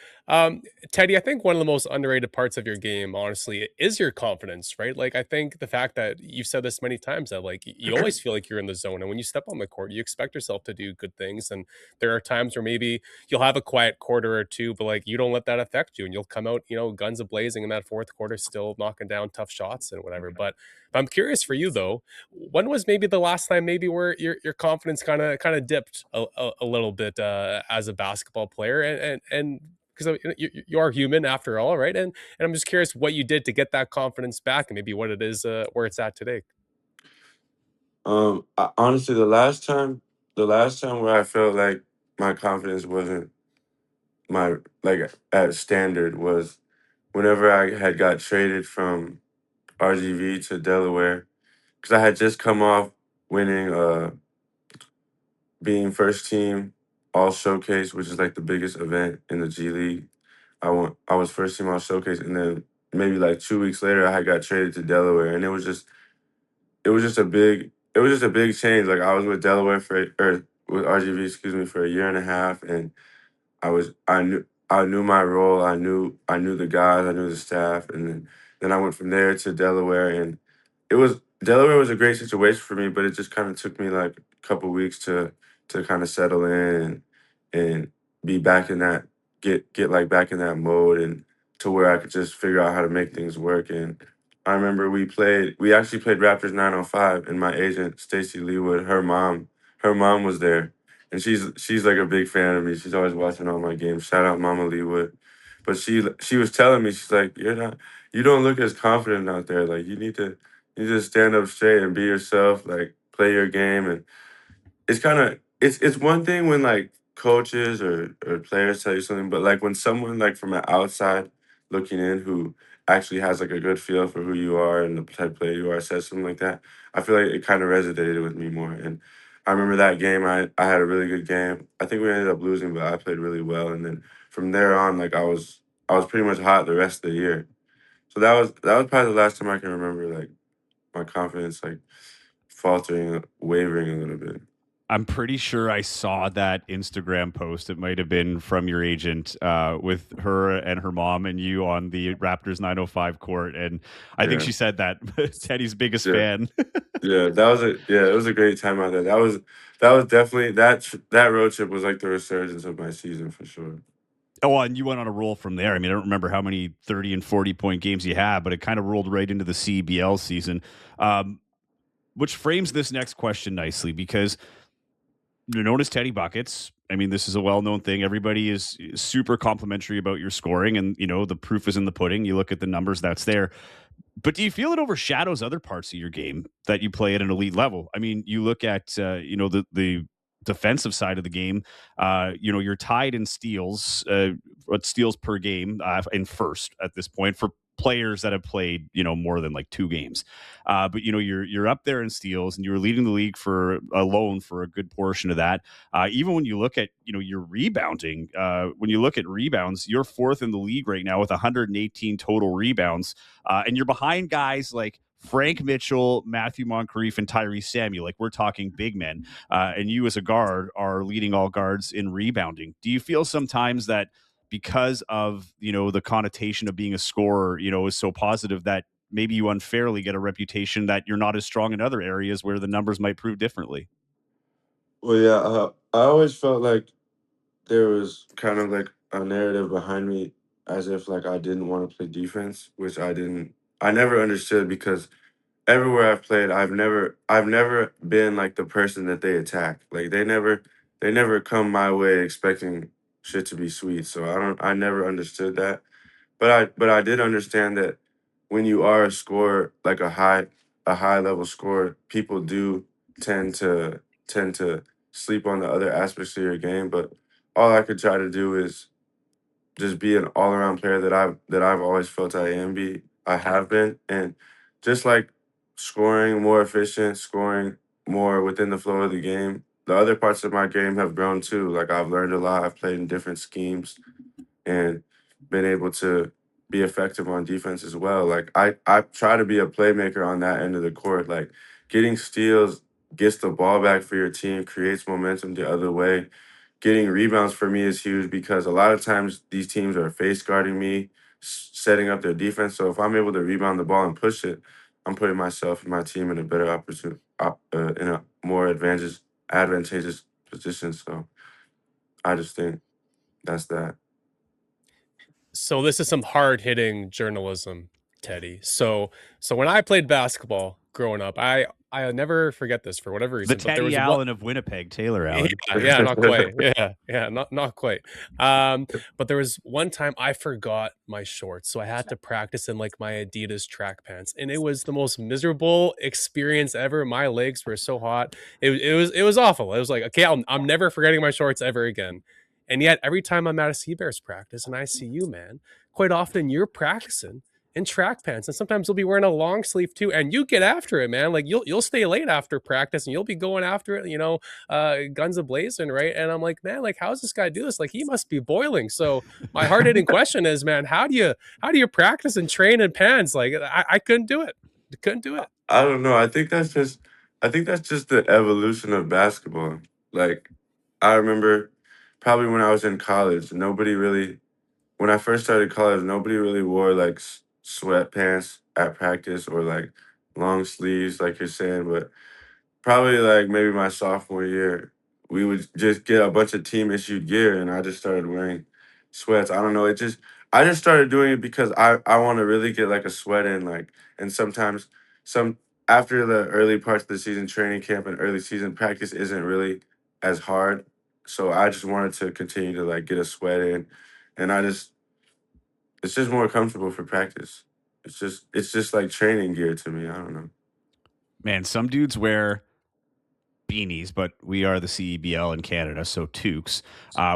Teddy, I think one of the most underrated parts of your game, honestly, is your confidence, right? Like, I think the fact that you've said this many times that, like, you always feel like you're in the zone. And when you step on the court, you expect yourself to do good things. And there are times where maybe you'll have a quiet quarter or two, but like, you don't let that affect you. And you'll come out, guns a blazing in that fourth quarter, still knocking down tough shots and whatever. But I'm curious for you, though, when was maybe the last time maybe where your confidence kind of dipped a little bit as a basketball player and because you are human after all, right? And I'm just curious what you did to get that confidence back and maybe what it is where it's at today. Honestly, the last time where I felt like my confidence wasn't my like at standard was whenever I had got traded from RGV to Delaware because I had just come off winning, being first team All Showcase, which is like the biggest event in the G League. I was first team All Showcase, and then maybe like 2 weeks later, I had got traded to Delaware, and it was just a big change. Like I was with Delaware or with RGV, excuse me, for a year and a half, and I knew my role. I knew the guys. I knew the staff, and then I went from there to Delaware, and Delaware was a great situation for me, but it just kind of took me like a couple weeks to kind of settle in and be back in that get like back in that mode and to where I could just figure out how to make things work. And I remember we actually played Raptors 905, and my agent Stacy Leewood, her mom was there, and she's like a big fan of me. She's always watching all my games. Shout out Mama Leewood. But she was telling me, she's like, you don't look as confident out there. Like you just stand up straight and be yourself, like play your game. And it's one thing when like coaches or players tell you something, but like when someone like from the outside looking in who actually has like a good feel for who you are and the type of player you are says something like that, I feel like it kind of resonated with me more. And I remember that game, I had a really good game. I think we ended up losing, but I played really well. And then from there on, like I was pretty much hot the rest of the year. So that was probably the last time I can remember like my confidence like faltering, wavering a little bit. I'm pretty sure I saw that Instagram post. It might have been from your agent with her and her mom and you on the Raptors 905 court. And I think Yeah. she said that Teddy's biggest Yeah. fan. Yeah, it was a great time out there. That was definitely that road trip was like the resurgence of my season for sure. Oh, and you went on a roll from there. I mean, I don't remember how many 30 and 40-point games you had, but it kind of rolled right into the CBL season, which frames this next question nicely because you're known as Teddy Buckets. I mean, this is a well-known thing. Everybody is super complimentary about your scoring, and the proof is in the pudding. You look at the numbers, that's there. But do you feel it overshadows other parts of your game that you play at an elite level? I mean, you look at the defensive side of the game. You're tied in steals, what steals per game in first at this point for players that have played more than like 2 games. But you're up there in steals, and you were leading the league for alone for a good portion of that. Even when you look at your rebounding, when you look at rebounds, you're fourth in the league right now with 118 total rebounds. And you're behind guys like Frank Mitchell, Matthew Moncrief, and Tyrese Samuel. Like we're talking big men. And you as a guard are leading all guards in rebounding. Do you feel sometimes that because of, the connotation of being a scorer, is so positive that maybe you unfairly get a reputation that you're not as strong in other areas where the numbers might prove differently? Well, yeah, I always felt like there was kind of like a narrative behind me as if like I didn't want to play defense, which I didn't. I never understood because everywhere I've played, I've never been like the person that they attack. Like they never come my way expecting shit to be sweet. So I never understood that. But I did understand that when you are a scorer, like a high level scorer, people do tend to sleep on the other aspects of your game. But all I could try to do is just be an all around player that I've always felt I have been, and just like scoring more efficient, scoring more within the flow of the game. The other parts of my game have grown too. Like I've learned a lot. I've played in different schemes and been able to be effective on defense as well. Like I try to be a playmaker on that end of the court. Like getting steals, gets the ball back for your team, creates momentum the other way. Getting rebounds for me is huge because a lot of times these teams are face guarding me, setting up their defense. So if I'm able to rebound the ball and push it, I'm putting myself and my team in a better opportunity, in a more advantageous position. So I just think that's that. So this is some hard-hitting journalism, Teddy. So when I played basketball growing up, I'll never forget this for whatever The reason, but there Teddy was one. Allen of Winnipeg, Taylor Yeah, Allen. yeah, not quite. Yeah, not quite. Um, but there was one time I forgot my shorts, so I had to practice in like my Adidas track pants, and it was the most miserable experience ever. My legs were so hot. It was awful. It was like, okay, I'm never forgetting my shorts ever again. And yet, every time I'm at a Seabears practice and I see you, man, quite often you're practicing in track pants, and sometimes you'll be wearing a long sleeve too, and you get after it, man. Like you'll stay late after practice, and you'll be going after it, guns a blazing, right? And I'm like, man, like how's this guy do this? Like he must be boiling. So my hard hitting question is, man, how do you practice and train in pants? Like I couldn't do it. Couldn't do it. I don't know. I think that's just the evolution of basketball. Like I remember probably when I was in college, nobody really when I first started college, nobody really wore like sweatpants at practice or like long sleeves like you're saying, but probably like maybe my sophomore year, we would just get a bunch of team issued gear and I just started wearing sweats. I don't know. I just started doing it because I want to really get like a sweat in, like, and sometimes some after the early parts of the season, training camp and early season practice isn't really as hard. So I just wanted to continue to like get a sweat in, and it's just more comfortable for practice. It's just like training gear to me. I don't know. Man, some dudes wear beanies, but we are the CEBL in Canada, so toques,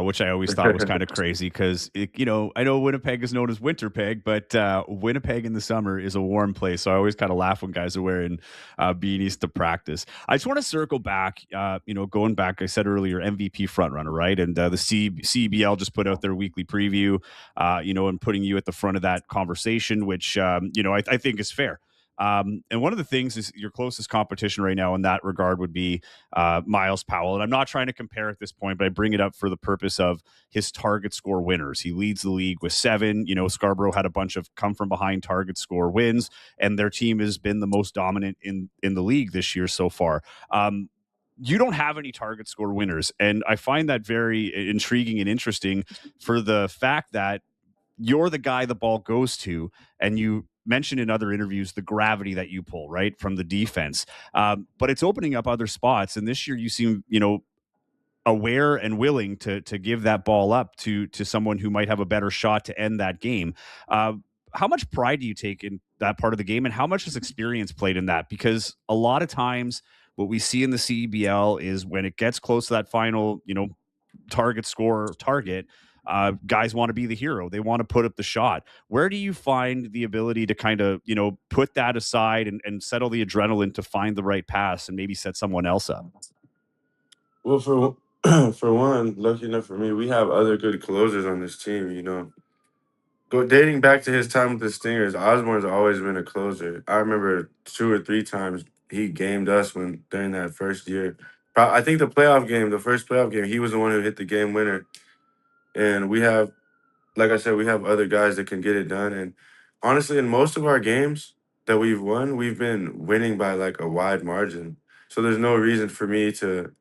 which I always thought was kind of crazy because, I know Winnipeg is known as Winterpeg, but Winnipeg in the summer is a warm place. So I always kind of laugh when guys are wearing beanies to practice. I just want to circle back, going back, I said earlier, MVP frontrunner, right? And the CEBL just put out their weekly preview, and putting you at the front of that conversation, which, I think is fair. And one of the things is your closest competition right now in that regard would be Miles Powell. And I'm not trying to compare at this point, but I bring it up for the purpose of his target score winners. He leads the league with 7. Scarborough had a bunch of come from behind target score wins, and their team has been the most dominant in the league this year so far. You don't have any target score winners. And I find that very intriguing and interesting for the fact that you're the guy the ball goes to, and you mentioned in other interviews the gravity that you pull right from the defense. But it's opening up other spots, and this year you seem aware and willing to give that ball up to someone who might have a better shot to end that game. Uh, how much pride do you take in that part of the game, and how much has experience played in that? Because a lot of times what we see in the CEBL is when it gets close to that final, target, guys want to be the hero. They want to put up the shot. Where do you find the ability to kind of, put that aside and settle the adrenaline to find the right pass and maybe set someone else up? Well, for one, lucky enough for me, we have other good closers on this team. Go dating back to his time with the Stingers, Osborne's always been a closer. I remember 2 or 3 times he gamed us when during that first year. I think the first playoff game, he was the one who hit the game winner. And like I said, we have other guys that can get it done. And honestly, in most of our games that we've won, we've been winning by like a wide margin. So there's no reason for me to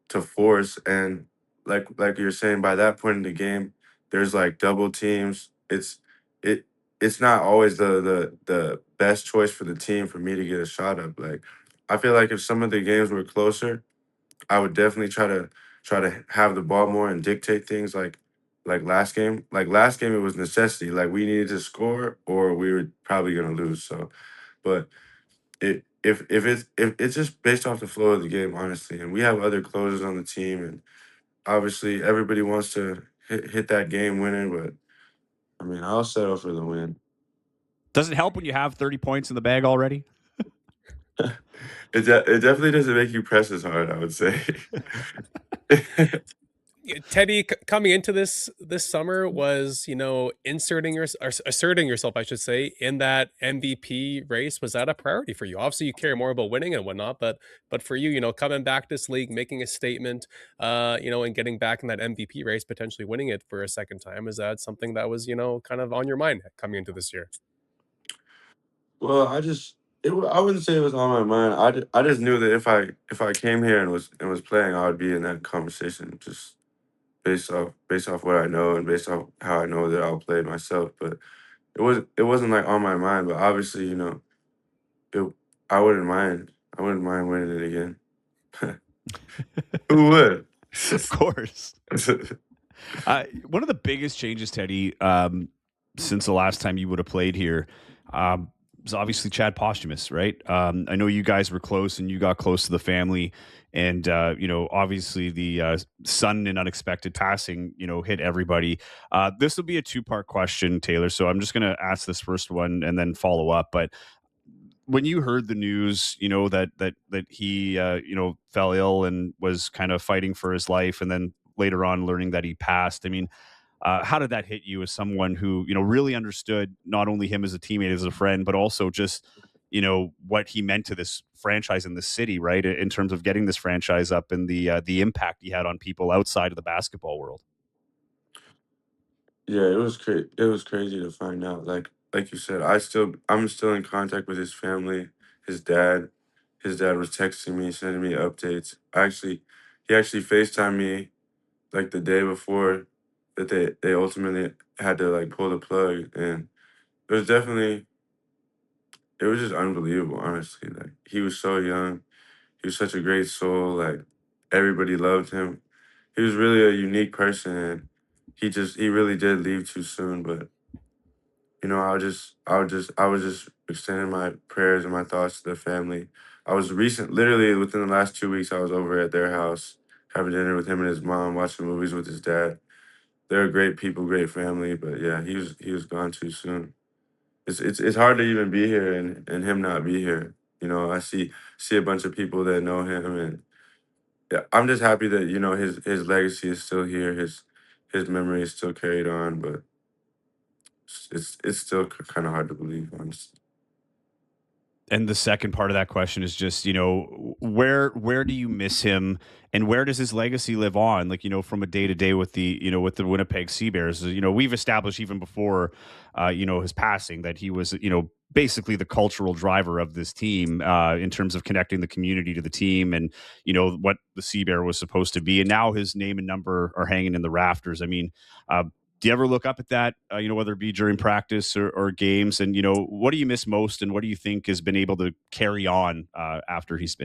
force, and like you're saying, by that point in the game there's like double teams. It it's not always the best choice for the team for me to get a shot up. Like I feel like if some of the games were closer, I would definitely try to have the ball more and dictate things like last game. Like last game it was necessity. Like we needed to score or we were probably gonna lose. So but if it's just based off the flow of the game, honestly. And we have other closers on the team and obviously everybody wants to hit that game winner, but I mean I'll settle for the win. Does it help when you have 30 points in the bag already? It definitely doesn't make you press as hard, I would say. Teddy, coming into this summer, was inserting your or asserting yourself, I should say, in that MVP race. Was that a priority for you? Obviously, you care more about winning and whatnot, but for you, coming back this league, making a statement, and getting back in that MVP race, potentially winning it for a second time, is that something that was kind of on your mind coming into this year? Well, I wouldn't say it was on my mind. I just knew that if I came here and was playing, I would be in that conversation just based off what I know and based off how I know that I'll play myself. But it wasn't like on my mind. But obviously, it I wouldn't mind. I wouldn't mind winning it again. Who would? Of course. One of the biggest changes, Teddy, since the last time you would have played here, is obviously Chad Posthumous, right? I know you guys were close and you got close to the family, and obviously the sudden and unexpected passing, hit everybody. This will be a two-part question, Taylor. So I'm just going to ask this first one and then follow up. But when you heard the news, that he fell ill and was kind of fighting for his life, and then later on learning that he passed, I mean, how did that hit you as someone who really understood not only him as a teammate, as a friend, but also just what he meant to this franchise in this city, right? In terms of getting this franchise up and the impact he had on people outside of the basketball world. Yeah, it was crazy to find out. Like you said, I'm still in contact with his family. His dad, his dad was texting me, sending me updates. He actually FaceTimed me like the day before that they ultimately had to like pull the plug, and it was definitely it was just unbelievable. Honestly, like he was so young, he was such a great soul. Like everybody loved him. He was really a unique person, and he really did leave too soon, but. I was just extending my prayers and my thoughts to the family. Literally within the last 2 weeks, I was over at their house having dinner with him and his mom, watching movies with his dad. They're great people, great family, but yeah, he was gone too soon. It's hard to even be here and him not be here. I see a bunch of people that know him, and yeah, I'm just happy that his legacy is still here, his memory is still carried on, but it's still kind of hard to believe, honestly. And the second part of that question is just, where do you miss him, and where does his legacy live on? Like, from a day to day with the Winnipeg Sea Bears. We've established even before, his passing, that he was, basically the cultural driver of this team, in terms of connecting the community to the team, and what the Sea Bear was supposed to be. And now his name and number are hanging in the rafters. I mean, uh, do you ever look up at that, whether it be during practice or games? And, what do you miss most, and what do you think has been able to carry on, after he's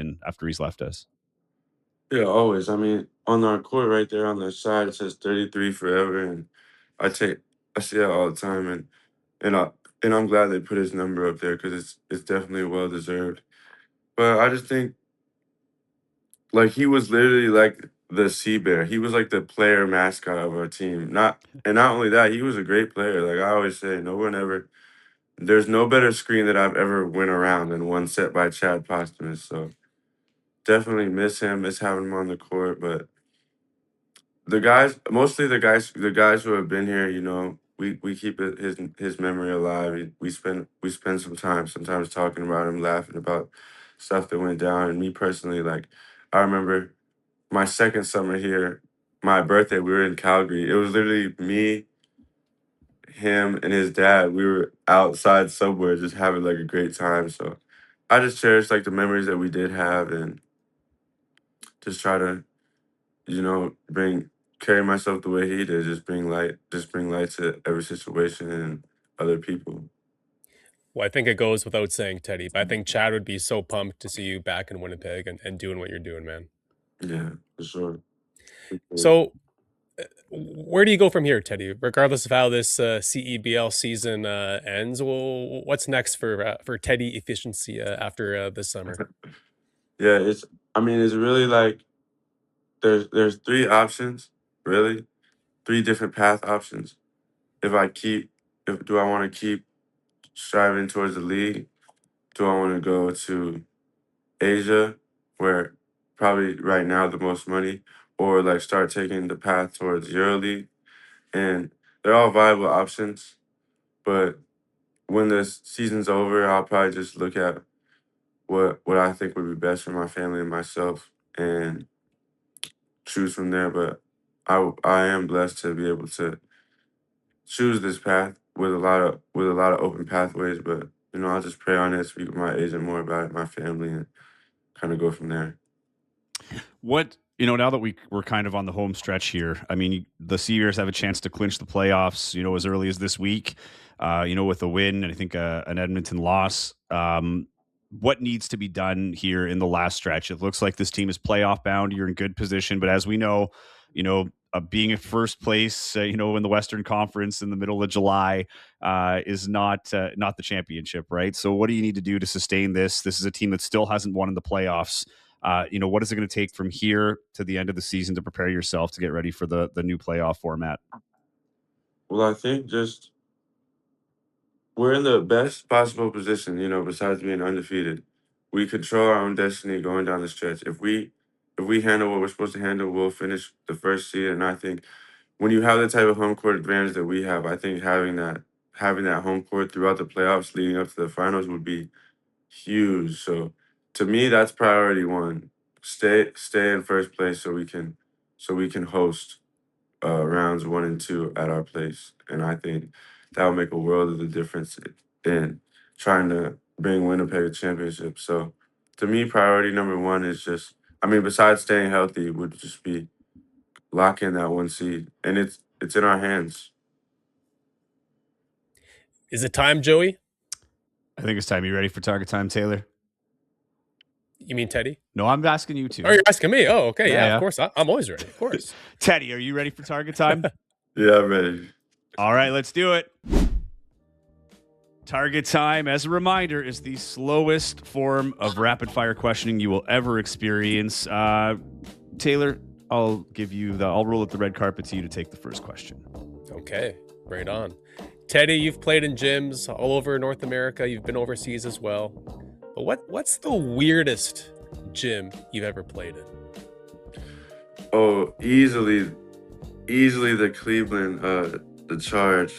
left us? Yeah, always. I mean, on our court right there on the side, it says 33 forever, and I take I see that all the time, and I and I'm glad they put his number up there because it's definitely well deserved. But I just think like he was literally like the sea bear. He was like the player mascot of our team. Not only that, he was a great player. Like I always say, no one ever. There's no better screen that I've ever went around than one set by Chad Posthumous. So definitely miss him, miss having him on the court, but mostly the guys who have been here, we keep his memory alive. We spend some time sometimes talking about him, laughing about stuff that went down. And me personally, like I remember my second summer here, my birthday, we were in Calgary. It was literally me, him, and his dad. We were outside somewhere just having like a great time. So I just cherish like the memories that we did have and just try to bring carry myself the way he did, just bring light to every situation. And other people. Well, I think it goes without saying, Teddy, but I think Chad would be so pumped to see you back in Winnipeg and doing what you're doing, man. Yeah, for sure. So, where do you go from here, Teddy? Regardless of how this CEBL season ends, well, what's next for Teddy efficiency after this summer? Yeah, it's really like there's three options, really, three different path options. If I keep, if do I want to keep striving towards the league? Do I want to go to Asia, where probably right now the most money, or like start taking the path towards EuroLeague? And they're all viable options, but when the season's over, I'll probably just look at what I think would be best for my family and myself and choose from there. But I am blessed to be able to choose this path with a lot of open pathways. But I'll just pray on it, speak with my agent more about it, my family, and kind of go from there. What now that we're kind of on the home stretch here, I mean, the Seavers have a chance to clinch the playoffs, as early as this week, with a win and I think an Edmonton loss. What needs to be done here in the last stretch? It looks like this team is playoff bound. You're in good position, but as we know, being at first place, in the Western Conference in the middle of July is not the championship, right? So, what do you need to do to sustain this? This is a team that still hasn't won in the playoffs. What is it going to take from here to the end of the season to prepare yourself to get ready for the new playoff format? Well, I think just we're in the best possible position, besides being undefeated. We control our own destiny going down the stretch. If we handle what we're supposed to handle, we'll finish the first seed. And I think when you have the type of home court advantage that we have, I think having that home court throughout the playoffs leading up to the finals would be huge. So to me, that's priority one. Stay in first place so we can host rounds 1 and 2 at our place. And I think that would make a world of the difference in trying to bring Winnipeg a championship. So to me, priority number one is just, besides staying healthy, would just be lock in that one seed. And it's in our hands. Is it time, Joey? I think it's time. You ready for target time, Taylor? You mean Teddy? No, I'm asking you to. Oh, you're asking me. Oh, okay. Yeah, Yeah. of course. I'm always ready. Of course. Teddy, are you ready for target time? Yeah, I'm ready. All right, let's do it. Target time, as a reminder, is the slowest form of rapid fire questioning you will ever experience. Taylor, I'll roll out the red carpet to you to take the first question. Okay, right on. Teddy, you've played in gyms all over North America. You've been overseas as well. But what's the weirdest gym you've ever played in? Oh, easily the Cleveland, the Charge.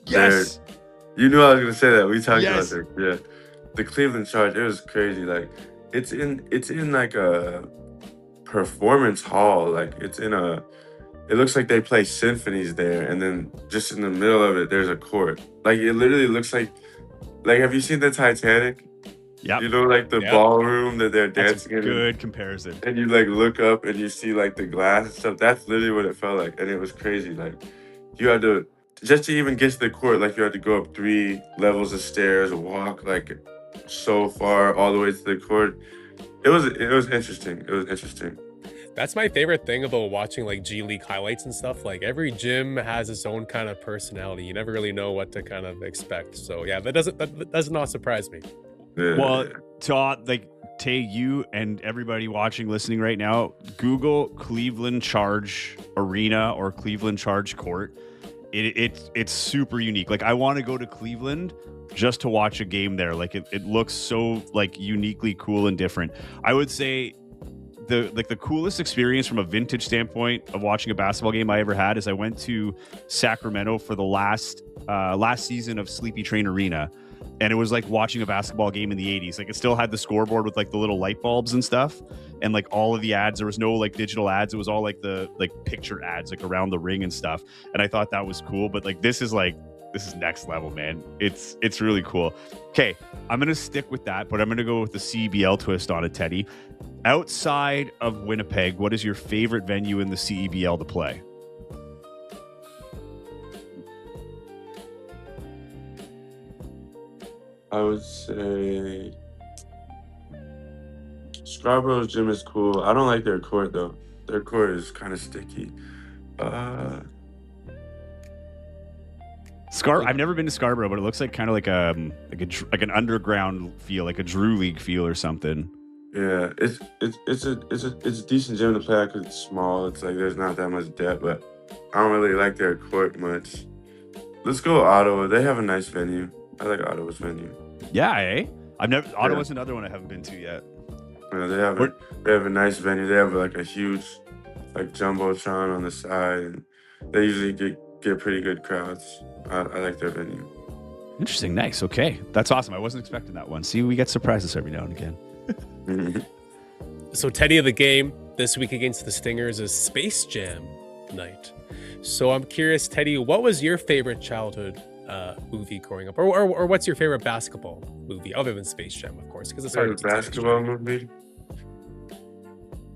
Yes. You knew I was gonna say that. We talked Yes. about that. Yeah, the Cleveland Charge. It was crazy. Like it's in like a performance hall. Like It looks like they play symphonies there, and then just in the middle of it, there's a court. Like it literally looks like have you seen the Titanic? Yep. Like the Yep. ballroom that they're That's a dancing in. good comparison. And you like look up and you see like the glass and stuff. That's literally what it felt like, and it was crazy. Like you had to just to even get to the court, like you had to go up 3 levels of stairs, walk like so far all the way to the court. It was interesting. It was interesting. That's my favorite thing about watching like G League highlights and stuff. Like every gym has its own kind of personality. You never really know what to kind of expect. So yeah, that does not surprise me. Yeah. Well, Tay, you and everybody watching, listening right now, Google Cleveland Charge Arena or Cleveland Charge Court. It's super unique. Like I want to go to Cleveland just to watch a game there. Like it looks so like uniquely cool and different. I would say the coolest experience from a vintage standpoint of watching a basketball game I ever had is I went to Sacramento for the last season of Sleepy Train Arena. And it was like watching a basketball game in the 80s. Like it still had the scoreboard with like the little light bulbs and stuff. And like all of the ads, there was no like digital ads. It was all like the picture ads like around the ring and stuff. And I thought that was cool. But like this is next level, man. It's really cool. Okay, I'm going to stick with that, but I'm going to go with the CEBL twist on it, Teddy. Outside of Winnipeg, what is your favorite venue in the CEBL to play? I would say Scarborough's gym is cool. I don't like their court though. Their court is kind of sticky. Uh, I've never been to Scarborough, but it looks like kind of like an underground feel, like a Drew League feel or something. yeah, it's a decent gym to play at because it's small. It's like there's not that much depth, but I don't really like their court much. Let's go Ottawa. They have a nice venue. I like Ottawa's venue. Yeah, eh? Yeah. Ottawa's another one I haven't been to yet. Yeah, Where, they have a nice venue. They have like a huge like jumbotron on the side, and they usually get pretty good crowds. I like their venue. Interesting, nice. Okay, that's awesome. I wasn't expecting that one. See, we get surprises every now and again. So Teddy of the game this week against the Stingers is Space Jam night. So I'm curious, Teddy, what was your favorite childhood movie growing up, or what's your favorite basketball movie other than Space Jam, of course, because it's hard to Basketball movie.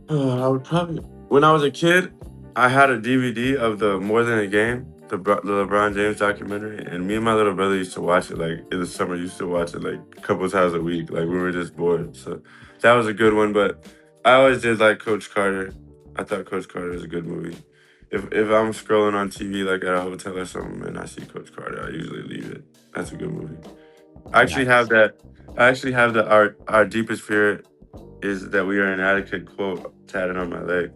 I would probably when I was a kid, I had a DVD of the More Than a Game, the LeBron James documentary, and me and my little brother used to watch it like in the summer. Used to watch it like a couple times a week. Like we were just bored, so that was a good one. But I always did like Coach Carter. I thought Coach Carter was a good movie. If I'm scrolling on TV like at a hotel or something and I see Coach Carter, I usually leave it. That's a good movie. I actually have that. I actually have the our deepest fear is that we are inadequate quote tatted on my leg.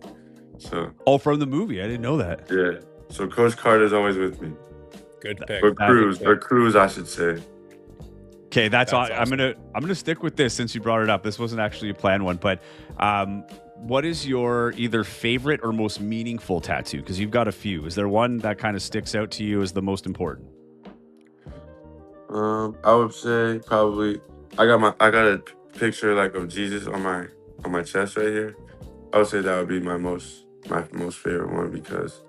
So Oh, from the movie. I didn't know that. yeah. So Coach Carter's always with me. Good pick. Or Cruz, I should say. Okay, that's all. Awesome. I'm gonna stick with this since you brought it up. This wasn't actually a planned one, but what is your either favorite or most meaningful tattoo? Because you've got a few. Is there one that kind of sticks out to you as the most important? I would say probably I got a picture like of Jesus on my chest right here. I would say that would be my most favorite one because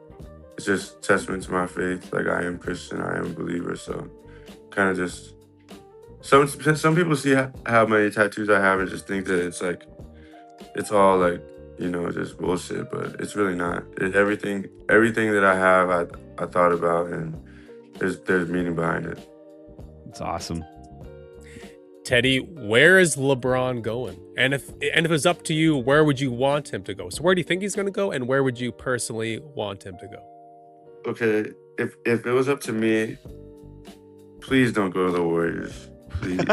it's just testament to my faith. Like I am Christian, I am a believer, so kind of just some people see how many tattoos I have and just think that it's like it's all like just bullshit, but it's really not. Everything that I have, I thought about, and there's meaning behind it. It's awesome. Teddy, where is LeBron going? And if it was up to you, where would you want him to go? So where do you think he's going to go, and where would you personally want him to go? Okay, if it was up to me, please don't go to the Warriors. Please.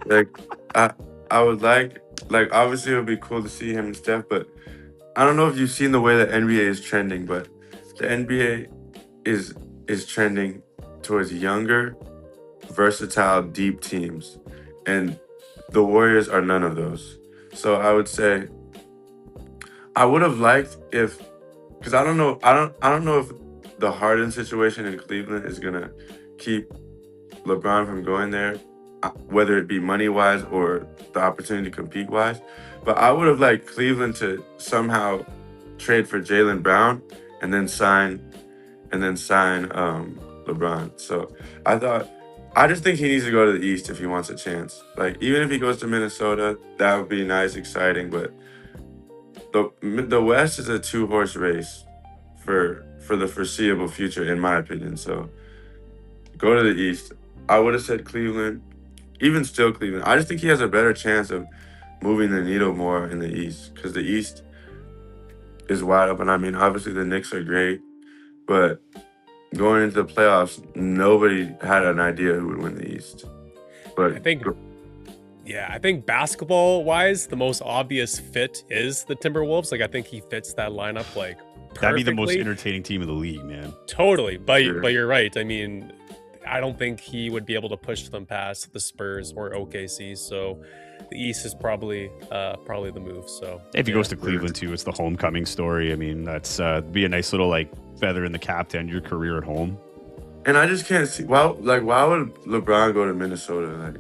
Like I would like obviously it would be cool to see him and Steph, but I don't know if you've seen the way the NBA is trending, but the NBA is trending towards younger, versatile, deep teams. And the Warriors are none of those. So I would say I would have liked because I don't know if the Harden situation in Cleveland is gonna keep LeBron from going there, whether it be money wise or the opportunity to compete wise. But I would have liked Cleveland to somehow trade for Jaylen Brown and then sign LeBron. So I just think he needs to go to the East if he wants a chance. Like even if he goes to Minnesota, that would be nice, exciting. But the West is a 2-horse race for the foreseeable future, in my opinion. So go to the East. I would have said Cleveland, even still Cleveland. I just think he has a better chance of moving the needle more in the East because the East is wide open. I mean, obviously the Knicks are great, but going into the playoffs, nobody had an idea who would win the East. But I think basketball-wise, the most obvious fit is the Timberwolves. Like I think he fits that lineup like perfectly. That'd be the most entertaining team in the league, man. Totally, but you're right. I mean, I don't think he would be able to push them past the Spurs or OKC. So the East is probably the move. So if he goes to Cleveland too, it's the homecoming story. I mean, that's be a nice little like feather in the cap to end your career at home. And I just can't see why would LeBron go to Minnesota?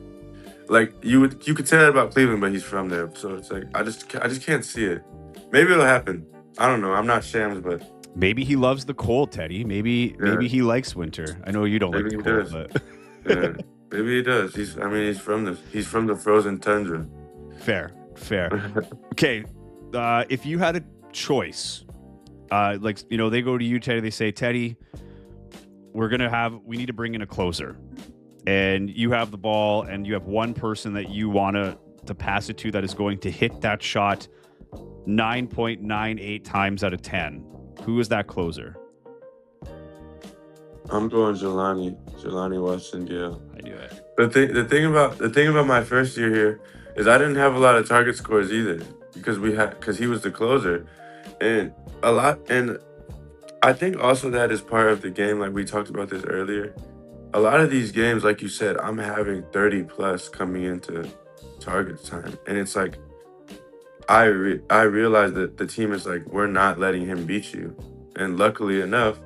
Like you could say that about Cleveland, but he's from there, so it's like I just can't see it. Maybe it'll happen. I don't know. I'm not Shams, but maybe he loves the cold, Teddy. Maybe he likes winter. I know you don't like the cold, but yeah, maybe he does. He's from the frozen tundra. Fair. Okay, if you had a choice, they go to you, Teddy. They say, Teddy, we need to bring in a closer. and you have the ball, and you have one person that you want to pass it to that is going to hit that shot 9.98 times out of 10. Who is that closer? I'm going Jelani Washington Gale. I knew it. The thing about my first year here is I didn't have a lot of target scores either because he was the closer, and I think also that is part of the game. Like we talked about this earlier, a lot of these games, like you said, I'm having 30 plus coming into target time, and it's like I realize that the team is like, we're not letting him beat you, and luckily enough,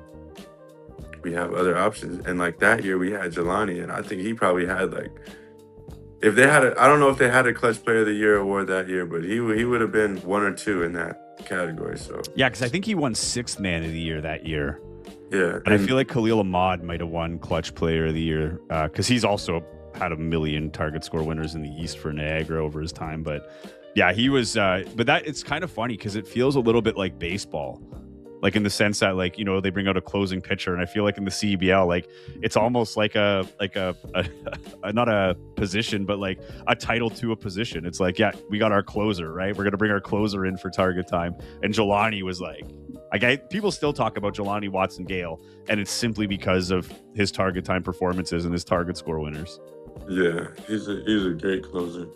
we have other options. And like that year, we had Jelani, and I think he probably had like, if they had I don't know if they had a clutch player of the year award that year, but he would have been one or two in that category. So Yeah, because I think he won sixth man of the year that year. yeah, And I feel like Khalil Ahmad might have won clutch player of the year because he's also had a million target score winners in the East for Niagara over his time. But yeah, he was. But that it's kind of funny because it feels a little bit like baseball, like in the sense that like they bring out a closing pitcher, and I feel like in the CBL, like it's almost like a not a position, but like a title to a position. It's like, yeah, we got our closer, right? We're gonna bring our closer in for target time, and Jelani was like. People still talk about Jelani Watson Gale, and it's simply because of his target time performances and his target score winners. yeah, he's a great closer.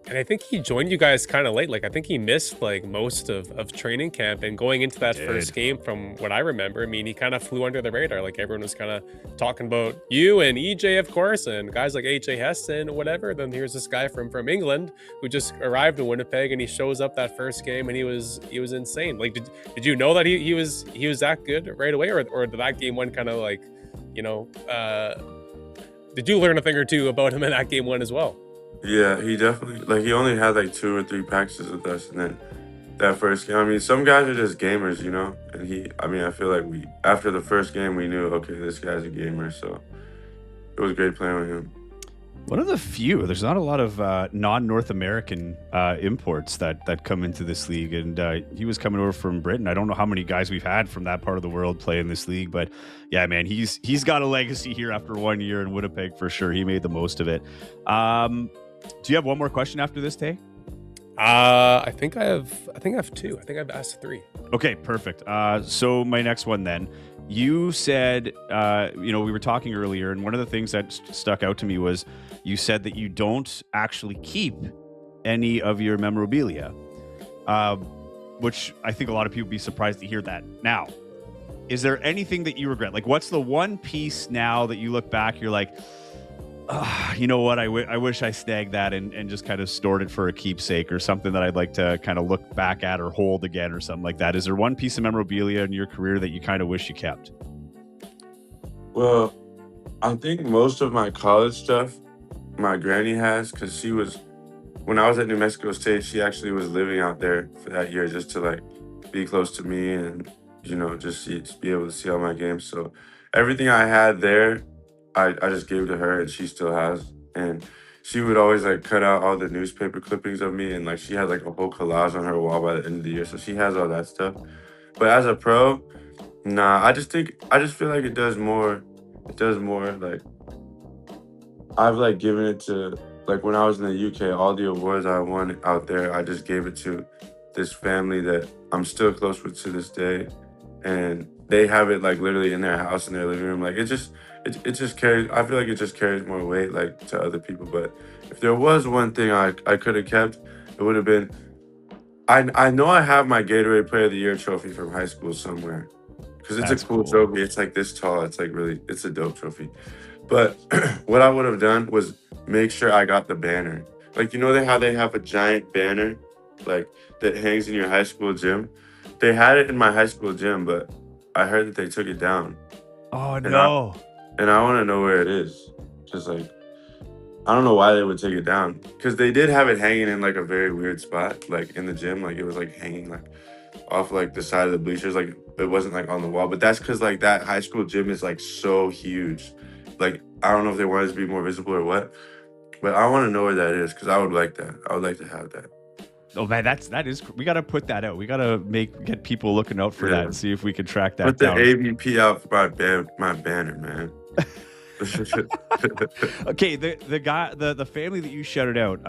And I think he joined you guys kind of late. Like, I think he missed like most of training camp, and going into that first game, from what I remember, I mean, he kind of flew under the radar. Like, everyone was kind of talking about you and EJ, of course, and guys like AJ Heston, whatever. Then here's this guy from England who just arrived in Winnipeg, and he shows up that first game, and he was insane. Like, did you know that he was that good right away, or did that game one kind of like, did you learn a thing or two about him in that game one as well? Yeah, he definitely he only had like 2 or 3 practices with us, and then that first game. I mean, some guys are just gamers, and I feel like after the first game we knew, okay, this guy's a gamer, so it was great playing with him. One of the few. There's not a lot of non-North American imports that come into this league, and he was coming over from Britain. I don't know how many guys we've had from that part of the world play in this league, but yeah, man, he's got a legacy here after 1 year in Winnipeg for sure. He made the most of it. Do you have one more question after this, Tay? I think I have 2. I think I've asked 3. Okay, perfect. So my next one then. You said, we were talking earlier, and one of the things that stuck out to me was you said that you don't actually keep any of your memorabilia, which I think a lot of people would be surprised to hear that. Now, is there anything that you regret? Like, what's the one piece now that you look back, you're like, you know what? I wish I snagged that and just kind of stored it for a keepsake or something that I'd like to kind of look back at or hold again or something like that. Is there one piece of memorabilia in your career that you kind of wish you kept? Well, I think most of my college stuff my granny has, because when I was at New Mexico State, she actually was living out there for that year just to like be close to me and just be able to see all my games. So everything I had there, I just gave to her, and she still has. And she would always like cut out all the newspaper clippings of me, and like she had like a whole collage on her wall by the end of the year. So she has all that stuff. But as a pro, nah, I just feel like it does more. It does more like I've like given it to, like when I was in the UK, all the awards I won out there, I just gave it to this family that I'm still close with to this day. And they have it like literally in their house, in their living room. Like it just carries, I feel like it just carries more weight like to other people. But if there was one thing I could have kept, it would have been, I know I have my Gatorade Player of the Year trophy from high school somewhere. Because it's a cool trophy. It's like this tall. It's like really, it's a dope trophy. But what I would have done was make sure I got the banner. Like, how they have a giant banner like that hangs in your high school gym? They had it in my high school gym, but I heard that they took it down. Oh, no. And I want to know where it is. Just like, I don't know why they would take it down. Because they did have it hanging in like a very weird spot, like in the gym. Like it was like hanging like off like the side of the bleachers. Like it wasn't like on the wall. But that's because like that high school gym is like so huge. Like, I don't know if they wanted it to be more visible or what. But I want to know where that is, because I would like that. I would like to have that. Oh man, that is. We got to put that out. We got to get people looking out for that and see if we can track that put down. Put the ABP out for my banner, man. Okay, the guy, the family that you shouted out.